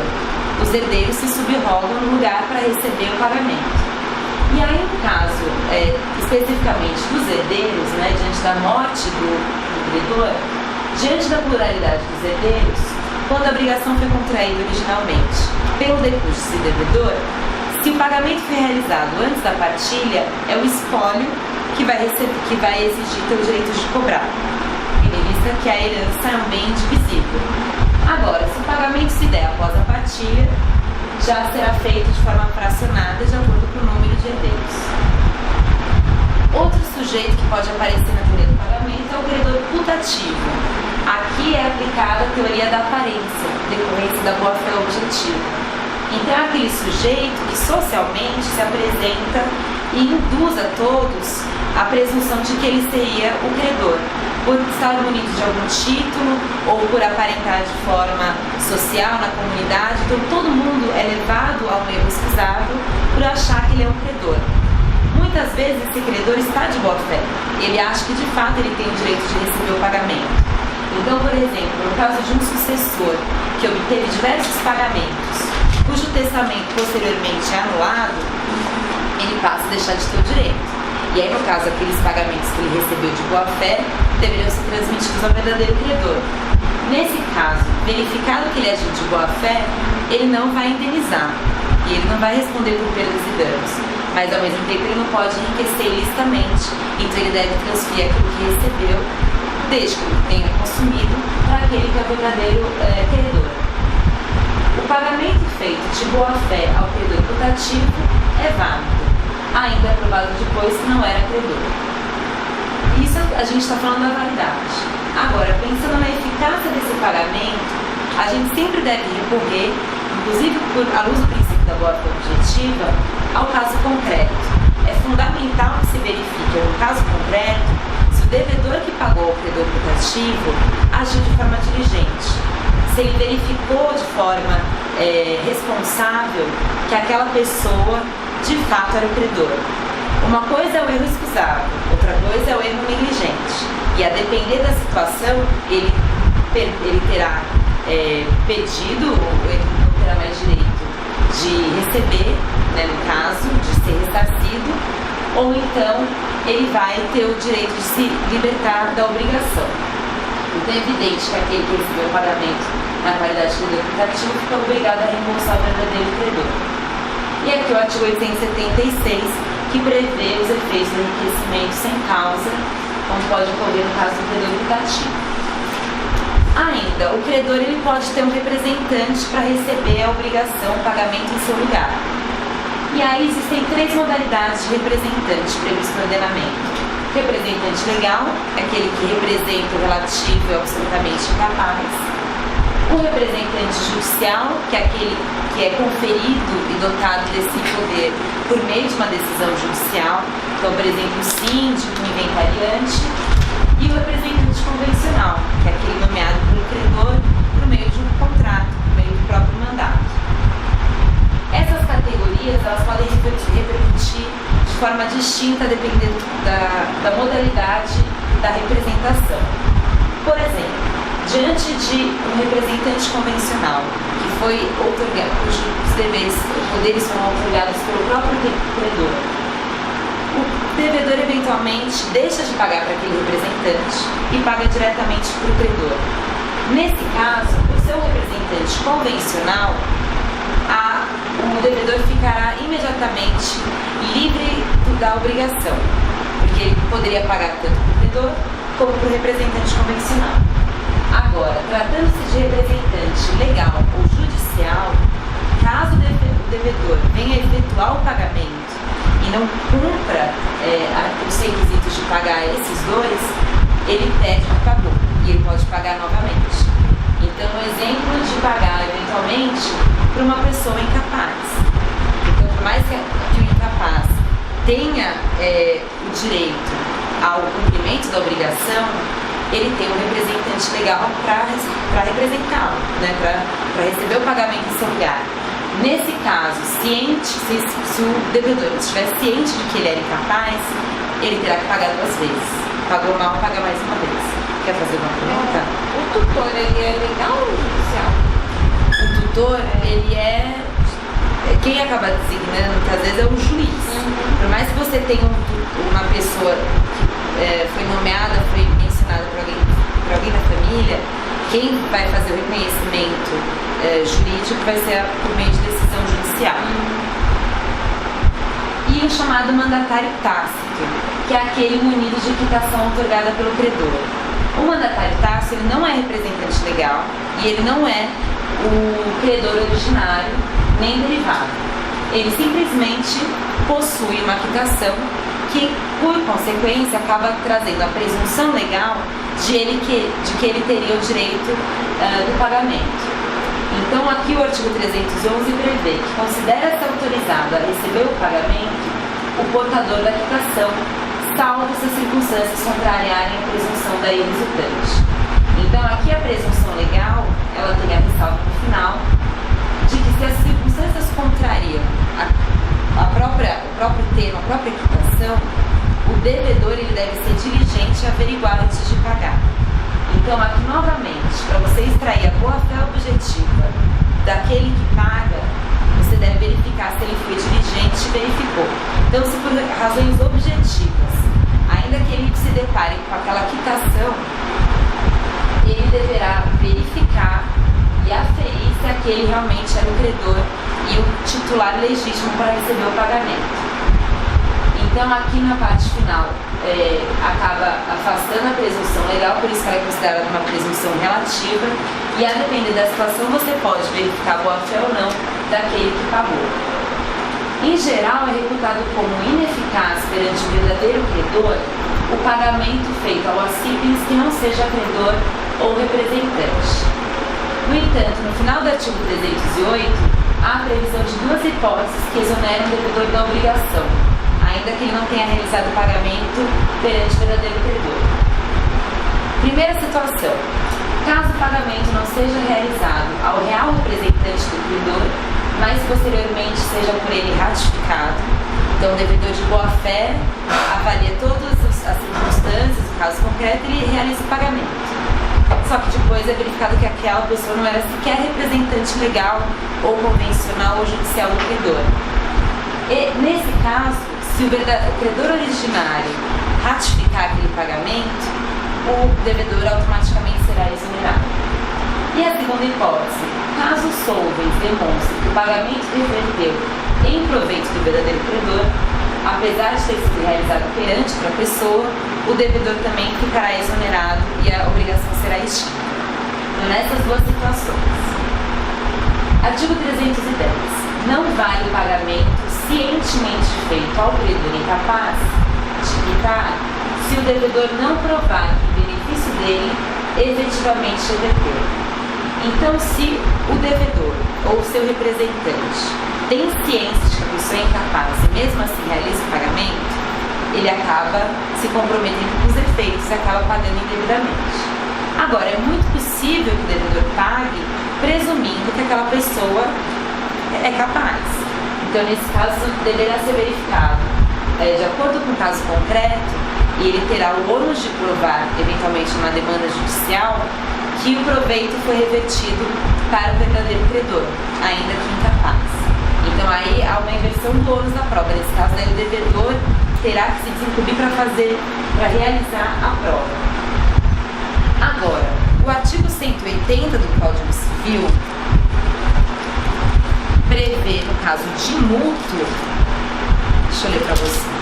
os herdeiros se subrogam no lugar para receber o pagamento. E aí, no caso, especificamente dos herdeiros, né, diante da morte do credor, diante da pluralidade dos herdeiros, quando a obrigação foi contraída originalmente pelo decurso e devedor, se o pagamento foi realizado antes da partilha, é o espólio que vai exigir ter o direito de cobrar, tendo em vista que a herança é um bem indivisível. Agora, se o pagamento se der após a partilha, já será feito de forma fracionada de acordo com o número de herdeiros. Outro sujeito que pode aparecer na teoria do pagamento é o credor putativo. Aqui é aplicada a teoria da aparência, decorrência da boa-fé objetiva. Então é aquele sujeito que socialmente se apresenta e induz a todos a presunção de que ele seria o credor, por estar munido de algum título ou por aparentar de forma social na comunidade. Então todo mundo é levado a um erro excusável por achar que ele é um credor. Muitas vezes esse credor está de boa fé, ele acha que de fato ele tem o direito de receber o pagamento. Então, por exemplo, no caso de um sucessor que obteve diversos pagamentos, cujo testamento posteriormente é anulado, ele passa a deixar de ter o direito. E aí, no caso, aqueles pagamentos que ele recebeu de boa fé deveriam ser transmitidos ao verdadeiro credor. Nesse caso, verificado que ele agiu de boa fé, ele não vai indenizar e ele não vai responder por perdas e danos, mas ao mesmo tempo ele não pode enriquecer ilicitamente, então ele deve transferir aquilo que recebeu, desde que ele tenha consumido, para aquele que é o verdadeiro credor. O pagamento feito de boa fé ao credor putativo é válido, ainda é provado depois que não era credor. Isso a gente está falando da validade. Agora, pensando na eficácia desse pagamento, a gente sempre deve recorrer, inclusive à luz do princípio da boa-fé objetiva, ao caso concreto. É fundamental que se verifique, no caso concreto, se o devedor que pagou ao credor putativo agiu de forma diligente, se ele verificou de forma responsável que aquela pessoa de fato era o credor. Uma coisa é o erro excusável, outra coisa é o erro negligente. E a depender da situação, ele terá pedido, ou ele não terá mais direito de receber, né, no caso, de ser ressarcido, ou então ele vai ter o direito de se libertar da obrigação. Então é evidente que aquele que recebeu o pagamento na qualidade de credor equitativo fica obrigado a reembolsar o verdadeiro credor. E aqui o artigo 876, que prevê os efeitos do enriquecimento sem causa, como pode ocorrer no caso do credor equitativo. Ainda, o credor ele pode ter um representante para receber a obrigação, o pagamento em seu lugar. E aí existem 3 modalidades de representante previsto no ordenamento. Representante legal, aquele que representa o relativo e absolutamente incapaz. O representante judicial, que é aquele que é conferido e dotado desse poder por meio de uma decisão judicial, então, por exemplo, o síndico, o inventariante. E o representante convencional, que é aquele nomeado pelo credor por meio de um contrato, por meio do próprio mandato. Essas categorias elas podem repercutir de forma distinta dependendo da modalidade da representação. Por exemplo, diante de um representante convencional, que foi outorgado, cujos poderes foram outorgados pelo próprio credor, o devedor eventualmente deixa de pagar para aquele representante e paga diretamente para o credor. Nesse caso, o seu representante convencional, o devedor ficará imediatamente livre da obrigação, porque ele poderia pagar tanto para o credor como para o representante convencional. Agora, tratando-se de representante legal ou judicial, caso o devedor venha efetuar o pagamento e não cumpra os requisitos de pagar esses dois, ele pede o que pagou e ele pode pagar novamente. Então, um exemplo de pagar eventualmente para uma pessoa incapaz. Então, por mais que o incapaz tenha o direito ao cumprimento da obrigação, ele tem um representante legal para representá-lo, né, para receber o pagamento em seu lugar. Nesse caso, se o devedor estiver ciente de que ele era incapaz, ele terá que pagar 2 vezes. Pagou mal, paga mais uma vez. Quer fazer uma pergunta? O tutor, ele é legal ou judicial? O tutor, ele é... Quem acaba designando, que às vezes é o juiz. Por mais que você tenha uma pessoa que foi nomeada, foi mencionada por alguém da família, quem vai fazer o reconhecimento jurídico vai ser por meio de decisão judicial. E o chamado mandatário tácito, que é aquele munido de quitação outorgada pelo credor. O mandatário tácito ele não é representante legal e ele não é o credor originário nem derivado. Ele simplesmente possui uma quitação que, por consequência, acaba trazendo a presunção legal de que ele teria o direito do pagamento. Então, aqui o artigo 311 prevê que considera-se autorizado a receber o pagamento o portador da quitação, salvo se as circunstâncias contrariarem a presunção da resultante. Então, aqui a presunção legal, ela tem a ressalva no final, de que se as circunstâncias contrariam o próprio termo, a própria quitação, o devedor ele deve ser diligente e averiguar antes de pagar. Então, aqui novamente, para você extrair a boa-fé objetiva daquele que paga, você deve verificar se ele foi diligente e verificou. Então, se por razões objetivas, ainda que ele se depare com aquela quitação, ele deverá verificar e aferir se aquele realmente era o credor e o titular legítimo para receber o pagamento. Então, aqui na parte final, acaba afastando a presunção legal, por isso que ela é considerada uma presunção relativa, e a depender da situação, você pode verificar a boa-fé ou não daquele que pagou. Em geral, é reputado como ineficaz perante o verdadeiro credor o pagamento feito ao acipiens que não seja credor ou representante. No entanto, no final do artigo 308, há a previsão de 2 hipóteses que exoneram o devedor da obrigação, ainda que ele não tenha realizado o pagamento perante o verdadeiro credor. Primeira situação: caso o pagamento não seja realizado ao real representante do credor, mas posteriormente seja por ele ratificado. Então, o devedor de boa-fé avalia todas as circunstâncias, o caso concreto, e ele realiza o pagamento. Só que depois é verificado que aquela pessoa não era sequer representante legal ou convencional ou judicial do credor. E, nesse caso, se o credor originário ratificar aquele pagamento, o devedor automaticamente será exonerado. E a segunda hipótese, caso os solvens demonstrem que o pagamento reverteu em proveito do verdadeiro credor, apesar de ter sido realizado perante outra pessoa, o devedor também ficará exonerado e a obrigação será extinta. Então, nessas duas situações. Artigo 310. Não vale o pagamento cientemente feito ao credor incapaz de quitar se o devedor não provar que o benefício dele efetivamente reverteu. Então, se o devedor ou seu representante tem ciência de que a pessoa é incapaz e mesmo assim realiza o pagamento, ele acaba se comprometendo com os efeitos e acaba pagando indevidamente. Agora, é muito possível que o devedor pague presumindo que aquela pessoa é capaz. Então, nesse caso, deverá ser verificado, de acordo com o caso concreto, e ele terá o ônus de provar, eventualmente numa demanda judicial, que o proveito foi revertido para o verdadeiro credor, ainda que incapaz. Então aí há uma inversão do ônus da prova. Nesse caso, daí, o devedor terá que se desincumbir para realizar a prova. Agora, o artigo 180 do Código Civil prevê, no caso de mútuo, deixa eu ler para vocês.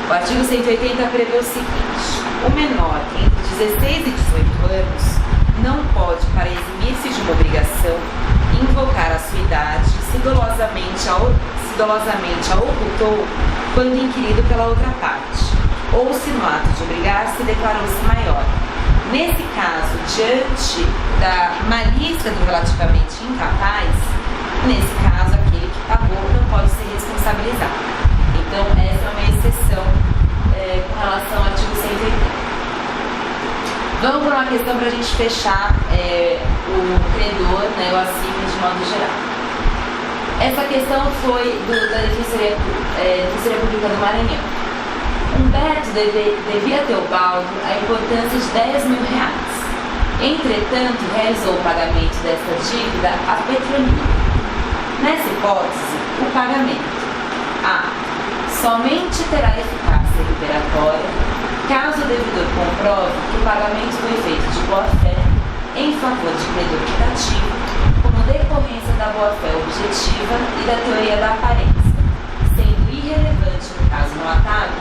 O artigo 180 prevê o seguinte: o menor entre 16 e 18 anos não pode, para eximir-se de uma obrigação, invocar a sua idade se dolosamente a ocultou quando inquirido pela outra parte, ou se no ato de obrigar-se declarou-se maior. Nesse caso, diante da malícia do relativamente incapaz, nesse caso, aquele que pagou não pode ser responsabilizado. Então, essa é uma exceção com relação ao artigo 180. Vamos para uma questão para a gente fechar o credor, né, o acima de modo geral. Essa questão foi da Defensoria Pública do Maranhão. Humberto devia a Teobaldo a importância de R$10.000. Entretanto, realizou o pagamento desta dívida à Petrolina. Nessa hipótese, o pagamento A. somente terá eficácia liberatória caso o devedor comprove que o pagamento foi feito de boa-fé em favor de credor equitativo, como decorrência da boa-fé objetiva e da teoria da aparência, sendo irrelevante no caso relatado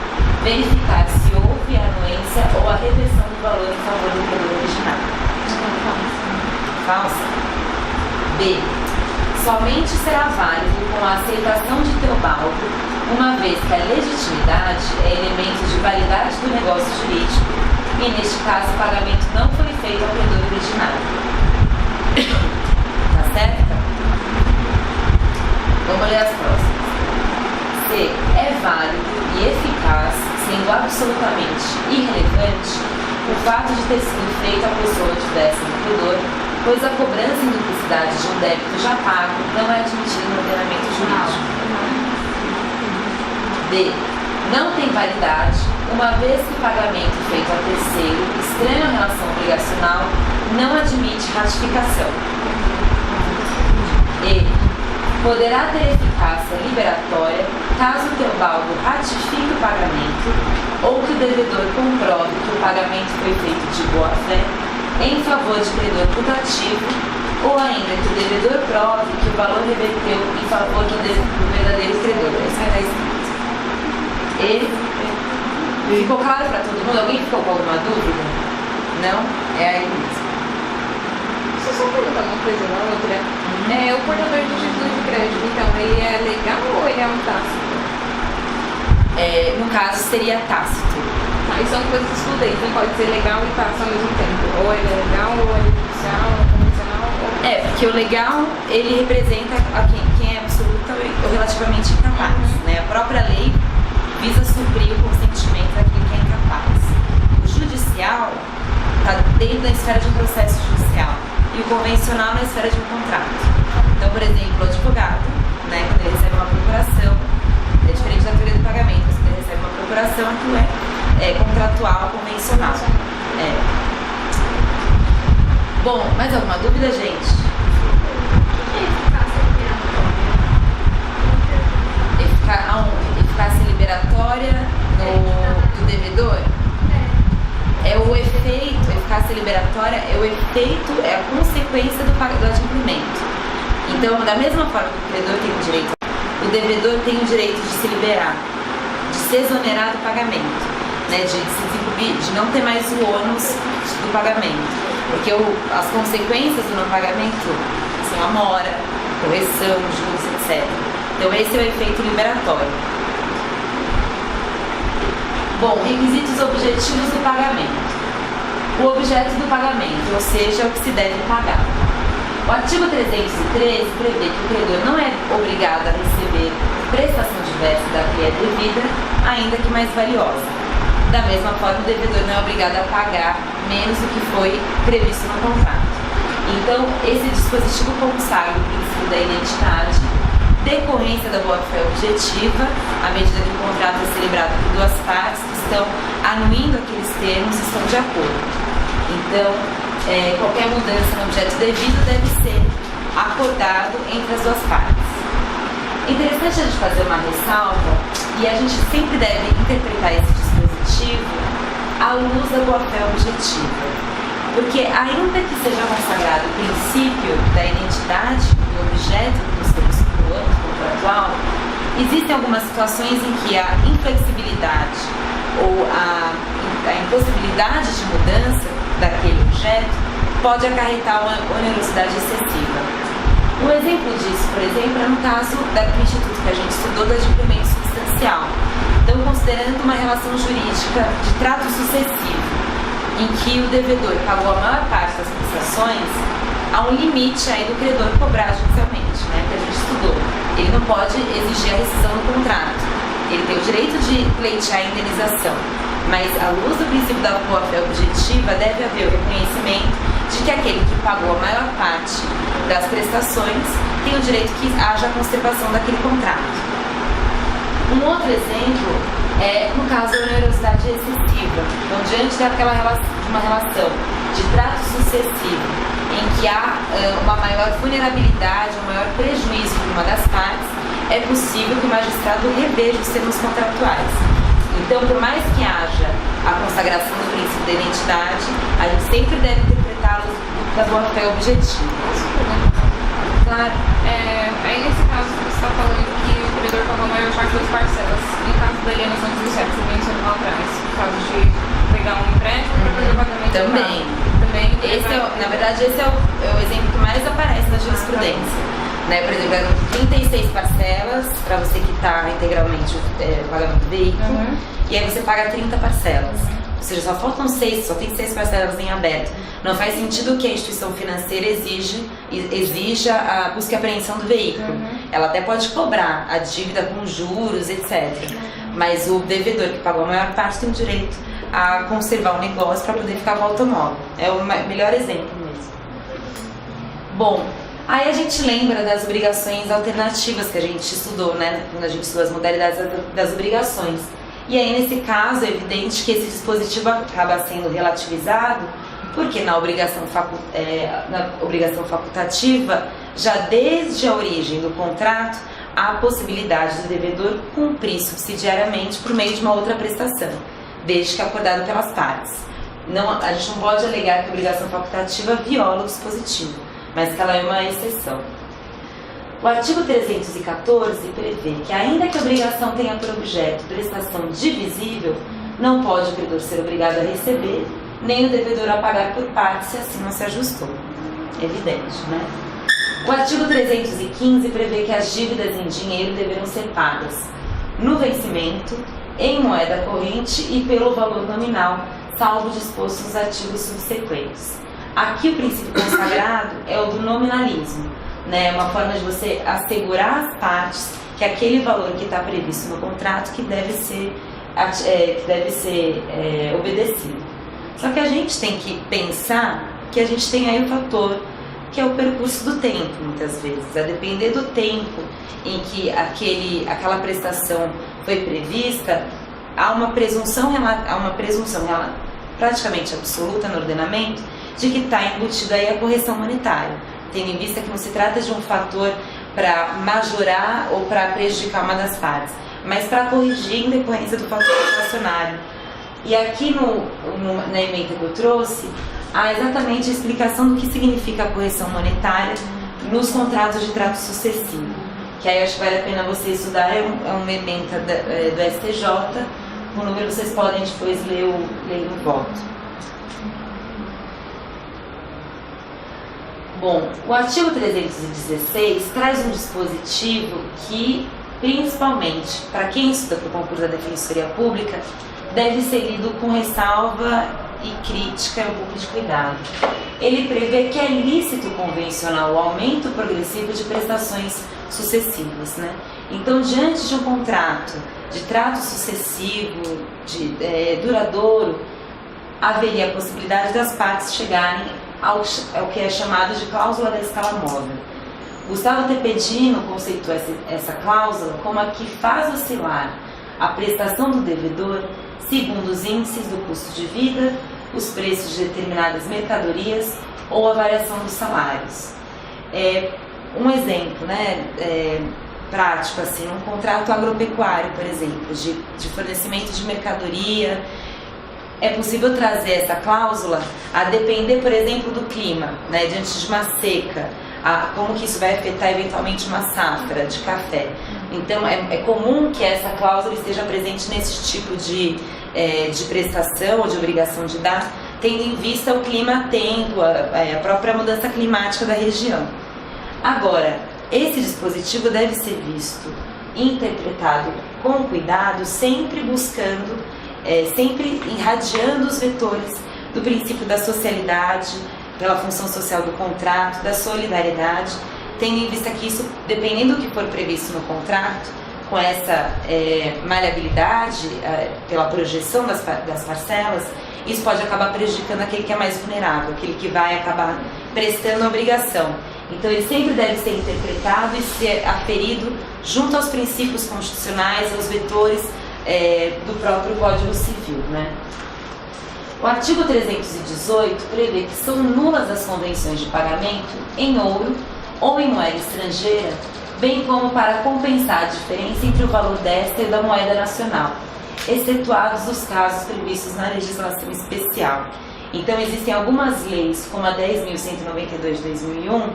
verificar se houve a anuência ou a reversão do valor em favor do credor original. Falsa. B. Somente será válido com a aceitação de Teobaldo, uma vez que a legitimidade é elemento de validade do negócio jurídico e, neste caso, o pagamento não foi feito ao credor originário. Tá certo? Vamos ler as próximas. C. É válido e eficaz, sendo absolutamente irrelevante, o fato de ter sido feito à pessoa de 10º credor, pois a cobrança em duplicidade de um débito já pago não é admitida no ordenamento jurídico. D. Não tem validade, uma vez que o pagamento feito a terceiro, estranho à relação obrigacional, não admite ratificação. E. Poderá ter eficácia liberatória caso o Teobaldo ratifique o pagamento ou que o devedor comprove que o pagamento foi feito de boa-fé em favor de credor putativo, ou ainda que o devedor prove que o valor reverteu em favor do verdadeiro credor. Esse vai dar escrito. E ficou claro para todo mundo? Alguém ficou com alguma dúvida? Não? É aí mesmo. Deixa eu só perguntar uma coisa ou outra. O portador de título de crédito, então, ele é legal ou ele é um tácito? No caso, seria tácito. Aí são coisas excludentes, não pode ser legal e tácito ao mesmo tempo. Ou ele é legal, ou ele é judicial, ou convencional. Ou... porque o legal, ele representa quem é absolutamente ou relativamente incapaz. Né? A própria lei visa suprir o consentimento daquele que é incapaz. O judicial está dentro da esfera de um processo judicial. E e o convencional na esfera de um contrato. Então, por exemplo, o advogado, né, quando ele recebe uma procuração, é diferente da teoria do pagamento, quando ele recebe uma procuração, aquilo é contratual, convencional. Bom, mais alguma dúvida, gente? Eficácia liberatória do devedor? É o efeito, eficácia liberatória é o efeito, é a consequência do adimplemento. Então, da mesma forma que o credor tem o direito, o devedor tem o direito de se liberar, de se exonerar do pagamento, né, de se desincumbir, de não ter mais o ônus do pagamento. Porque as consequências do não pagamento são a mora, correção, juros, etc. Então, esse é o efeito liberatório. Bom, requisitos objetivos do pagamento. O objeto do pagamento, ou seja, o que se deve pagar. O artigo 313 prevê que o credor não é obrigado a receber prestação diversa da que é devida, ainda que mais valiosa. Da mesma forma, o devedor não é obrigado a pagar menos do que foi previsto no contrato. Então, esse dispositivo consagra o princípio da identidade, decorrência da boa-fé objetiva, à medida que o contrato é celebrado por duas partes que estão anuindo aqueles termos e estão de acordo. Então, qualquer mudança no objeto devido deve ser acordado entre as duas partes. É interessante a gente fazer uma ressalva, e a gente sempre deve interpretar esse dispositivo à luz da boa-fé objetiva. Porque ainda que seja consagrado o princípio da identidade do objeto do serviço do âmbito contratual, existem algumas situações em que a inflexibilidade ou a impossibilidade de mudança daquele objeto pode acarretar uma onerosidade excessiva. Um exemplo disso, por exemplo, é no caso do instituto que a gente estudou do adimplemento substancial. Então, considerando uma relação jurídica de trato sucessivo, em que o devedor pagou a maior parte das prestações, há um limite aí do credor cobrar judicialmente, né, que a gente estudou. Ele não pode exigir a rescisão do contrato. Ele tem o direito de pleitear a indenização, mas à luz do princípio da boa-fé objetiva, deve haver o reconhecimento de que aquele que pagou a maior parte das prestações tem o direito que haja a conservação daquele contrato. Um outro exemplo é no caso da onerosidade excessiva. Então, diante de uma relação de trato sucessivo em que há uma maior vulnerabilidade, um maior prejuízo de uma das partes, é possível que o magistrado reveja os termos contratuais. Então, por mais que haja a consagração do princípio da identidade, a gente sempre deve interpretá-los da boa-fé objetiva. Claro. Aí, nesse caso, você está falando que o credor pagou a maior parte das parcelas. No caso da alienação judicial, que você mencionou lá atrás, no caso de pegar um empréstimo para fazer o pagamento também. Na verdade, esse é o exemplo que mais aparece na jurisprudência. Né? Por exemplo, eram 36 parcelas para você quitar integralmente o pagamento do veículo, e aí você paga 30 parcelas. Ou seja, só faltam 6, só tem 6 parcelas em aberto. Não faz sentido que a instituição financeira exija a busca e apreensão do veículo. Ela até pode cobrar a dívida com juros, etc. Mas o devedor que pagou a maior parte tem o direito a conservar o negócio para poder ficar com o automóvel. É o melhor exemplo mesmo. Bom, aí a gente lembra das obrigações alternativas que a gente estudou, né? Quando a gente estudou as modalidades das obrigações. E aí, nesse caso, é evidente que esse dispositivo acaba sendo relativizado, porque na obrigação facultativa, já desde a origem do contrato, há a possibilidade do devedor cumprir subsidiariamente por meio de uma outra prestação, desde que acordado pelas partes. A gente não pode alegar que a obrigação facultativa viola o dispositivo, mas que ela é uma exceção. O artigo 314 prevê que, ainda que a obrigação tenha por objeto prestação divisível, não pode o credor ser obrigado a receber, nem o devedor a pagar por parte, se assim não se ajustou. Evidente, né? O artigo 315 prevê que as dívidas em dinheiro deverão ser pagas no vencimento, em moeda corrente e pelo valor nominal, salvo disposto nos artigos subsequentes. Aqui o princípio consagrado é o do nominalismo, né? Uma forma de você assegurar às partes que aquele valor que está previsto no contrato que deve ser obedecido. Só que a gente tem que pensar que a gente tem aí o fator que é o percurso do tempo, muitas vezes. A depender do tempo em que aquela prestação foi prevista, há uma presunção praticamente absoluta no ordenamento de que está embutida aí a correção monetária, tendo em vista que não se trata de um fator para majorar ou para prejudicar uma das partes, mas para corrigir em decorrência do fator inflacionário. E aqui na emenda que eu trouxe, há exatamente a explicação do que significa a correção monetária nos contratos de trato sucessivo, que aí acho que vale a pena você estudar, é uma emenda do STJ, o número vocês podem depois ler no voto. Bom, o artigo 316 traz um dispositivo que, principalmente para quem estuda para o concurso da Defensoria Pública, deve ser lido com ressalva e crítica e um pouco de cuidado. Ele prevê que é lícito convencional o aumento progressivo de prestações sucessivas, né? Então, diante de um contrato de trato sucessivo, duradouro, haveria a possibilidade das partes chegarem ao que é chamado de cláusula da escala móvel. Gustavo Tepedino conceitou essa cláusula como a que faz oscilar a prestação do devedor segundo os índices do custo de vida, os preços de determinadas mercadorias ou a variação dos salários. Um exemplo, prático, assim, um contrato agropecuário, por exemplo, de fornecimento de mercadoria. É possível trazer essa cláusula a depender, por exemplo, do clima, diante de uma seca, como que isso vai afetar eventualmente uma safra de café. Então, é comum que essa cláusula esteja presente nesse tipo de prestação ou de obrigação de dar, tendo em vista o clima atento, a própria mudança climática da região. Agora, esse dispositivo deve ser visto e interpretado com cuidado, sempre buscando, sempre irradiando os vetores do princípio da socialidade, pela função social do contrato, da solidariedade, tendo em vista que isso, dependendo do que for previsto no contrato, com essa maleabilidade, pela projeção das parcelas, isso pode acabar prejudicando aquele que é mais vulnerável, aquele que vai acabar prestando a obrigação. Então, ele sempre deve ser interpretado e ser aferido junto aos princípios constitucionais, aos vetores do próprio Código Civil, né? O artigo 318 prevê que são nulas as convenções de pagamento em ouro ou em moeda estrangeira, bem como para compensar a diferença entre o valor desta e da moeda nacional, excetuados os casos previstos na legislação especial. Então, existem algumas leis, como a 10.192 de 2001,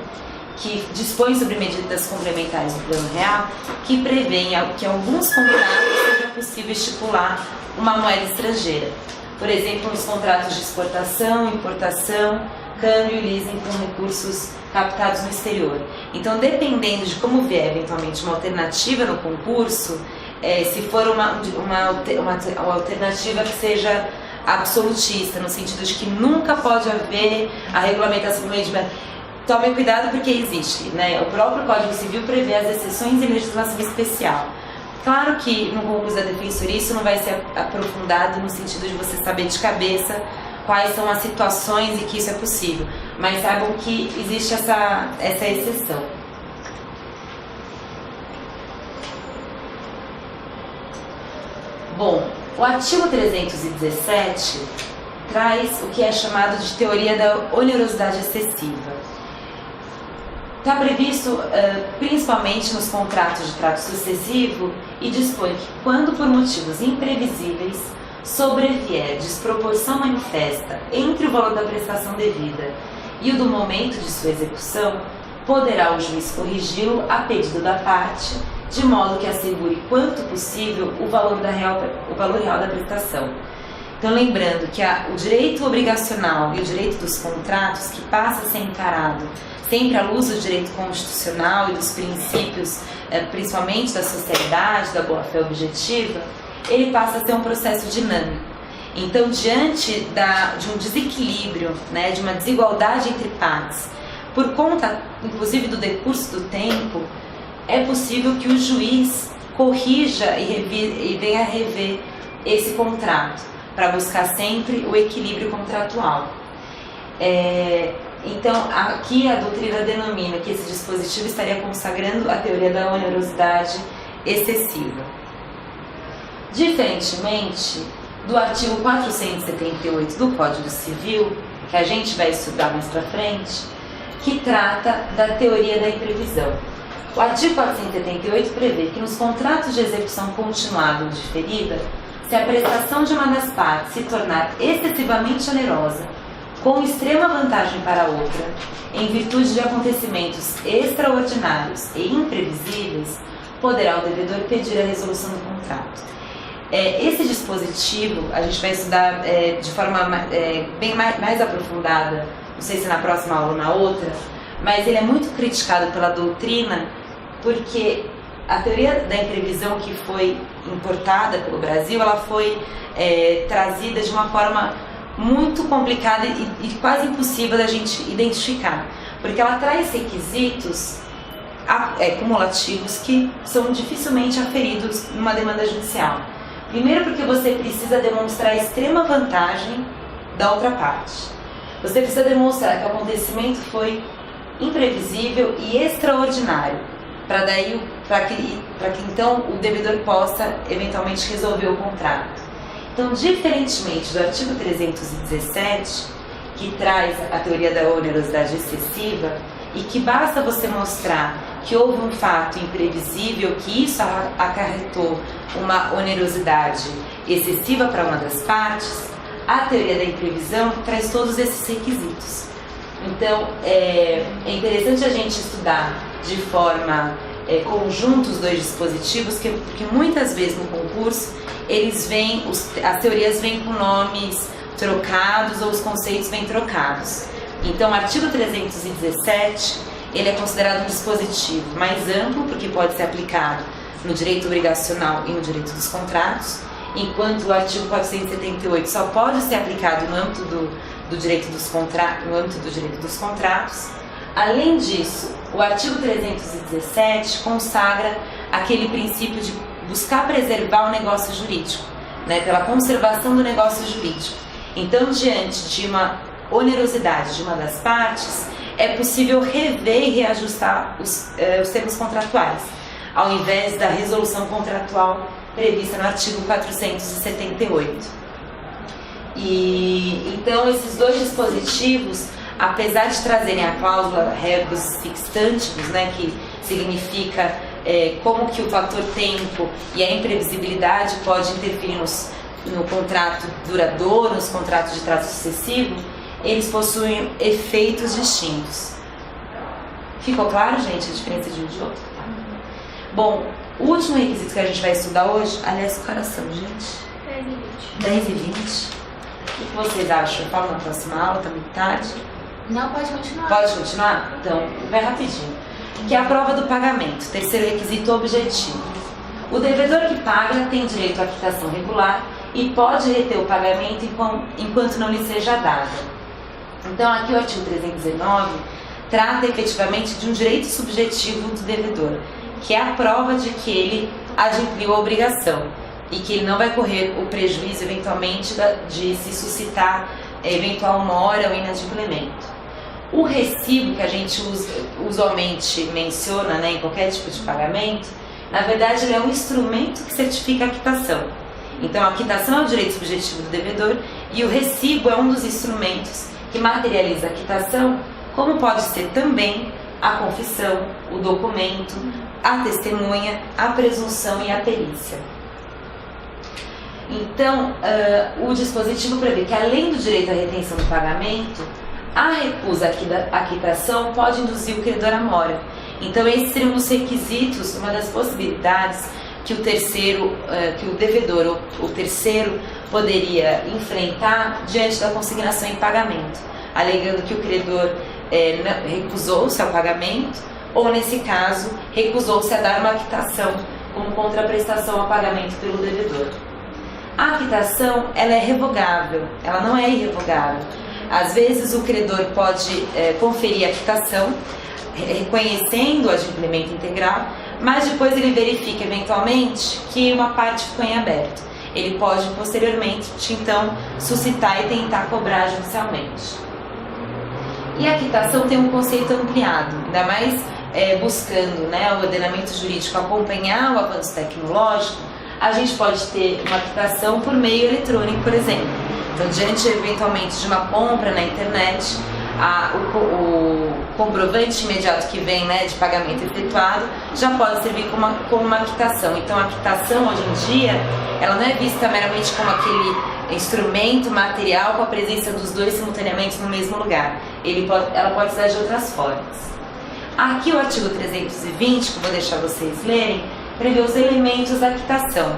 que dispõem sobre medidas complementares do Plano Real, que prevêem que em alguns contratos seja possível estipular uma moeda estrangeira. Por exemplo, nos contratos de exportação, importação, câmbio e leasing com recursos captados no exterior. Então, dependendo de como vier eventualmente uma alternativa no concurso, se for uma alternativa que seja absolutista, no sentido de que nunca pode haver a regulamentação do meio de mercado, tome cuidado porque existe, né? O próprio Código Civil prevê as exceções em legislação especial. Claro que no concurso da Defensoria isso não vai ser aprofundado no sentido de você saber de cabeça quais são as situações em que isso é possível, mas saibam que existe essa exceção. Bom, o artigo 317 traz o que é chamado de teoria da onerosidade excessiva. Está previsto principalmente nos contratos de trato sucessivo e dispõe que, quando por motivos imprevisíveis sobrevier desproporção manifesta entre o valor da prestação devida e o do momento de sua execução, poderá o juiz corrigi-lo a pedido da parte, de modo que assegure quanto possível o valor real da prestação. Então, lembrando que o direito obrigacional e o direito dos contratos, que passa a ser encarado sempre à luz do direito constitucional e dos princípios, principalmente da sociedade, da boa-fé objetiva, ele passa a ser um processo dinâmico. Então, diante de um desequilíbrio, de uma desigualdade entre partes, por conta, inclusive, do decurso do tempo, é possível que o juiz corrija e venha a rever esse contrato, para buscar sempre o equilíbrio contratual. Então, aqui a doutrina denomina que esse dispositivo estaria consagrando a teoria da onerosidade excessiva. Diferentemente do artigo 478 do Código Civil, que a gente vai estudar mais para frente, que trata da teoria da imprevisão. O artigo 478 prevê que nos contratos de execução continuada ou diferida, se a prestação de uma das partes se tornar excessivamente onerosa, com extrema vantagem para a outra, em virtude de acontecimentos extraordinários e imprevisíveis, poderá o devedor pedir a resolução do contrato. Esse dispositivo a gente vai estudar de forma bem mais aprofundada, não sei se na próxima aula ou na outra, mas ele é muito criticado pela doutrina porque a teoria da imprevisão que foi importada pelo Brasil, ela foi trazida de uma forma muito complicada e quase impossível da gente identificar, porque ela traz requisitos cumulativos que são dificilmente aferidos numa demanda judicial. Primeiro porque você precisa demonstrar a extrema vantagem da outra parte. Você precisa demonstrar que o acontecimento foi imprevisível e extraordinário, para que então o devedor possa eventualmente resolver o contrato. Então, diferentemente do artigo 317, que traz a teoria da onerosidade excessiva, e que basta você mostrar que houve um fato imprevisível, que isso acarretou uma onerosidade excessiva para uma das partes, a teoria da imprevisão traz todos esses requisitos. Então, é interessante a gente estudar de forma conjunta os dois dispositivos, porque muitas vezes no concurso as teorias vêm com nomes trocados ou os conceitos vêm trocados. Então, o artigo 317, ele é considerado um dispositivo mais amplo, porque pode ser aplicado no direito obrigacional e no direito dos contratos, enquanto o artigo 478 só pode ser aplicado no âmbito do direito dos contratos. Além disso, o artigo 317 consagra aquele princípio de buscar preservar o negócio jurídico, pela conservação do negócio jurídico. Então, diante de uma onerosidade de uma das partes, é possível rever e reajustar os termos contratuais, ao invés da resolução contratual prevista no artigo 478. Então, esses dois dispositivos, apesar de trazerem a cláusula rebus sic stantibus, que significa como que o fator tempo e a imprevisibilidade pode interferir no contrato duradouro, nos contratos de trato sucessivo, eles possuem efeitos distintos. Ficou claro, gente, a diferença de um de outro? Bom, o último requisito que a gente vai estudar hoje, aliás, que horas são, gente? 10 e 20. O que vocês acham? Eu falo na próxima aula, tá muito tarde? Não, pode continuar. Pode continuar? Então, vai rapidinho. Que é a prova do pagamento, terceiro requisito objetivo. O devedor que paga tem direito à quitação regular e pode reter o pagamento enquanto não lhe seja dada. Então, aqui o artigo 319 trata efetivamente de um direito subjetivo do devedor, que é a prova de que ele adimpliu a obrigação e que ele não vai correr o prejuízo, eventualmente, de se suscitar eventual mora ou inadimplemento. O recibo que a gente usualmente menciona em qualquer tipo de pagamento, na verdade, ele é um instrumento que certifica a quitação. Então, a quitação é o direito subjetivo do devedor e o recibo é um dos instrumentos que materializa a quitação, como pode ser também a confissão, o documento, a testemunha, a presunção e a perícia. Então, o dispositivo prevê que, além do direito à retenção do pagamento, a recusa à quitação pode induzir o credor à mora. Então, esses seriam os requisitos, uma das possibilidades que o devedor ou o terceiro poderia enfrentar diante da consignação em pagamento, alegando que o credor recusou-se ao pagamento ou, nesse caso, recusou-se a dar uma quitação como contraprestação ao pagamento pelo devedor. A quitação, ela é revogável, ela não é irrevogável. Às vezes o credor pode conferir a quitação, reconhecendo o adimplemento integral, mas depois ele verifica eventualmente que uma parte ficou em aberto. Ele pode posteriormente, então, suscitar e tentar cobrar judicialmente. E a quitação tem um conceito ampliado, ainda mais buscando, né, o ordenamento jurídico acompanhar o avanço tecnológico. A gente pode ter uma quitação por meio eletrônico, por exemplo. Então, diante eventualmente de uma compra na internet, o comprovante imediato que vem, né, de pagamento efetuado já pode servir como uma quitação. Então, a quitação hoje em dia, ela não é vista meramente como aquele instrumento material com a presença dos dois simultaneamente no mesmo lugar. Ela pode se dar de outras formas. Aqui o artigo 320, que eu vou deixar vocês lerem, prevê os elementos da quitação.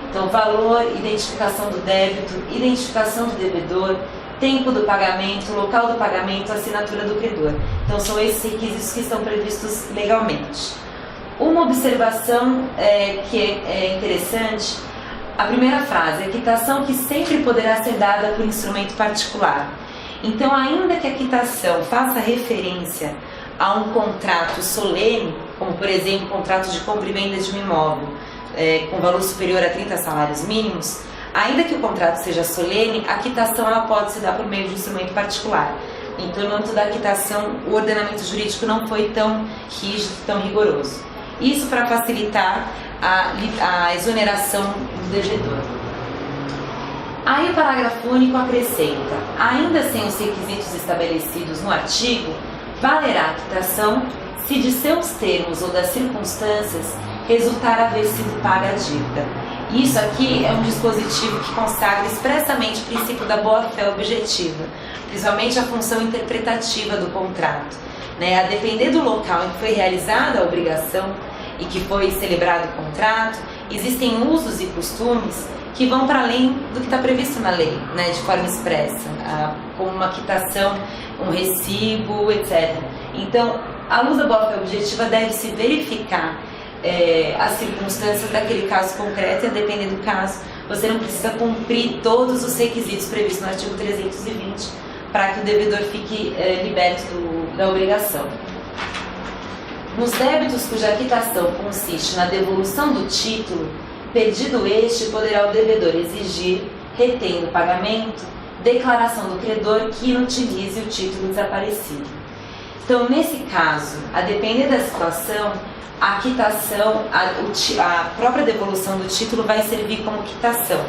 Então, valor, identificação do débito, identificação do devedor, tempo do pagamento, local do pagamento, assinatura do credor. Então, são esses requisitos que estão previstos legalmente. Uma observação que é interessante, a primeira frase, a quitação que sempre poderá ser dada por instrumento particular. Então, ainda que a quitação faça referência a um contrato solene, como por exemplo, contrato de compra e venda de um imóvel com valor superior a 30 salários mínimos, ainda que o contrato seja solene, a quitação ela pode se dar por meio de um instrumento particular. Então, no âmbito da quitação, o ordenamento jurídico não foi tão rígido, tão rigoroso. Isso para facilitar a exoneração do devedor. Aí o parágrafo único acrescenta: ainda sem os requisitos estabelecidos no artigo, valerá a quitação se de seus termos ou das circunstâncias resultar haver sido paga a dívida. Isso aqui é um dispositivo que consagra expressamente o princípio da boa-fé objetiva, principalmente a função interpretativa do contrato. A depender do local em que foi realizada a obrigação e que foi celebrado o contrato, existem usos e costumes que vão para além do que está previsto na lei, de forma expressa, como uma quitação, um recibo, etc. Então, à luz da boa-fé objetiva, deve-se verificar as circunstâncias daquele caso concreto, e a depender do caso, você não precisa cumprir todos os requisitos previstos no artigo 320 para que o devedor fique liberto da obrigação. Nos débitos cuja quitação consiste na devolução do título, perdido este, poderá o devedor exigir, retendo o pagamento, declaração do credor que inutilize o título desaparecido. Então, nesse caso, a depender da situação, a quitação, a própria devolução do título vai servir como quitação.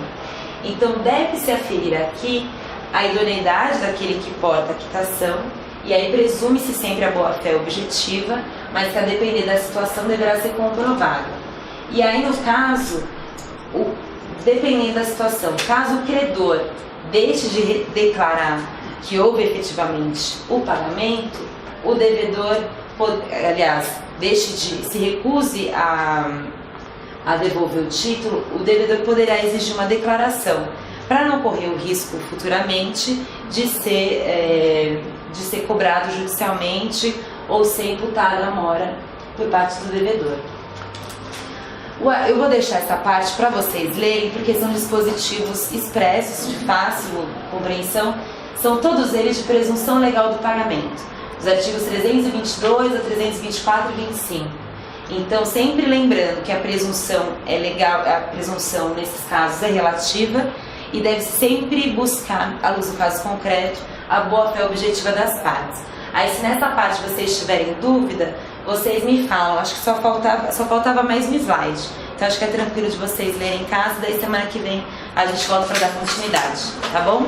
Então, deve-se aferir aqui a idoneidade daquele que porta a quitação, e aí presume-se sempre a boa-fé objetiva, mas que a depender da situação deverá ser comprovada. E aí, no caso, dependendo da situação, caso o credor deixe de declarar que houve efetivamente o pagamento, o devedor, se recuse a devolver o título, o devedor poderá exigir uma declaração, para não correr o risco futuramente de ser cobrado judicialmente ou ser imputado a mora por parte do devedor. Eu vou deixar essa parte para vocês lerem, porque são dispositivos expressos, de fácil compreensão, são todos eles de presunção legal do pagamento, os artigos 322 a 324 e 25. Então, sempre lembrando que a presunção é legal, a presunção nesses casos é relativa e deve sempre buscar, à luz do caso concreto, a boa-fé objetiva das partes. Aí, se nessa parte vocês tiverem dúvida, vocês me falam. Acho que só faltava mais um slide. Então, acho que é tranquilo de vocês lerem em casa. Daí, semana que vem, a gente volta para dar continuidade. Tá bom?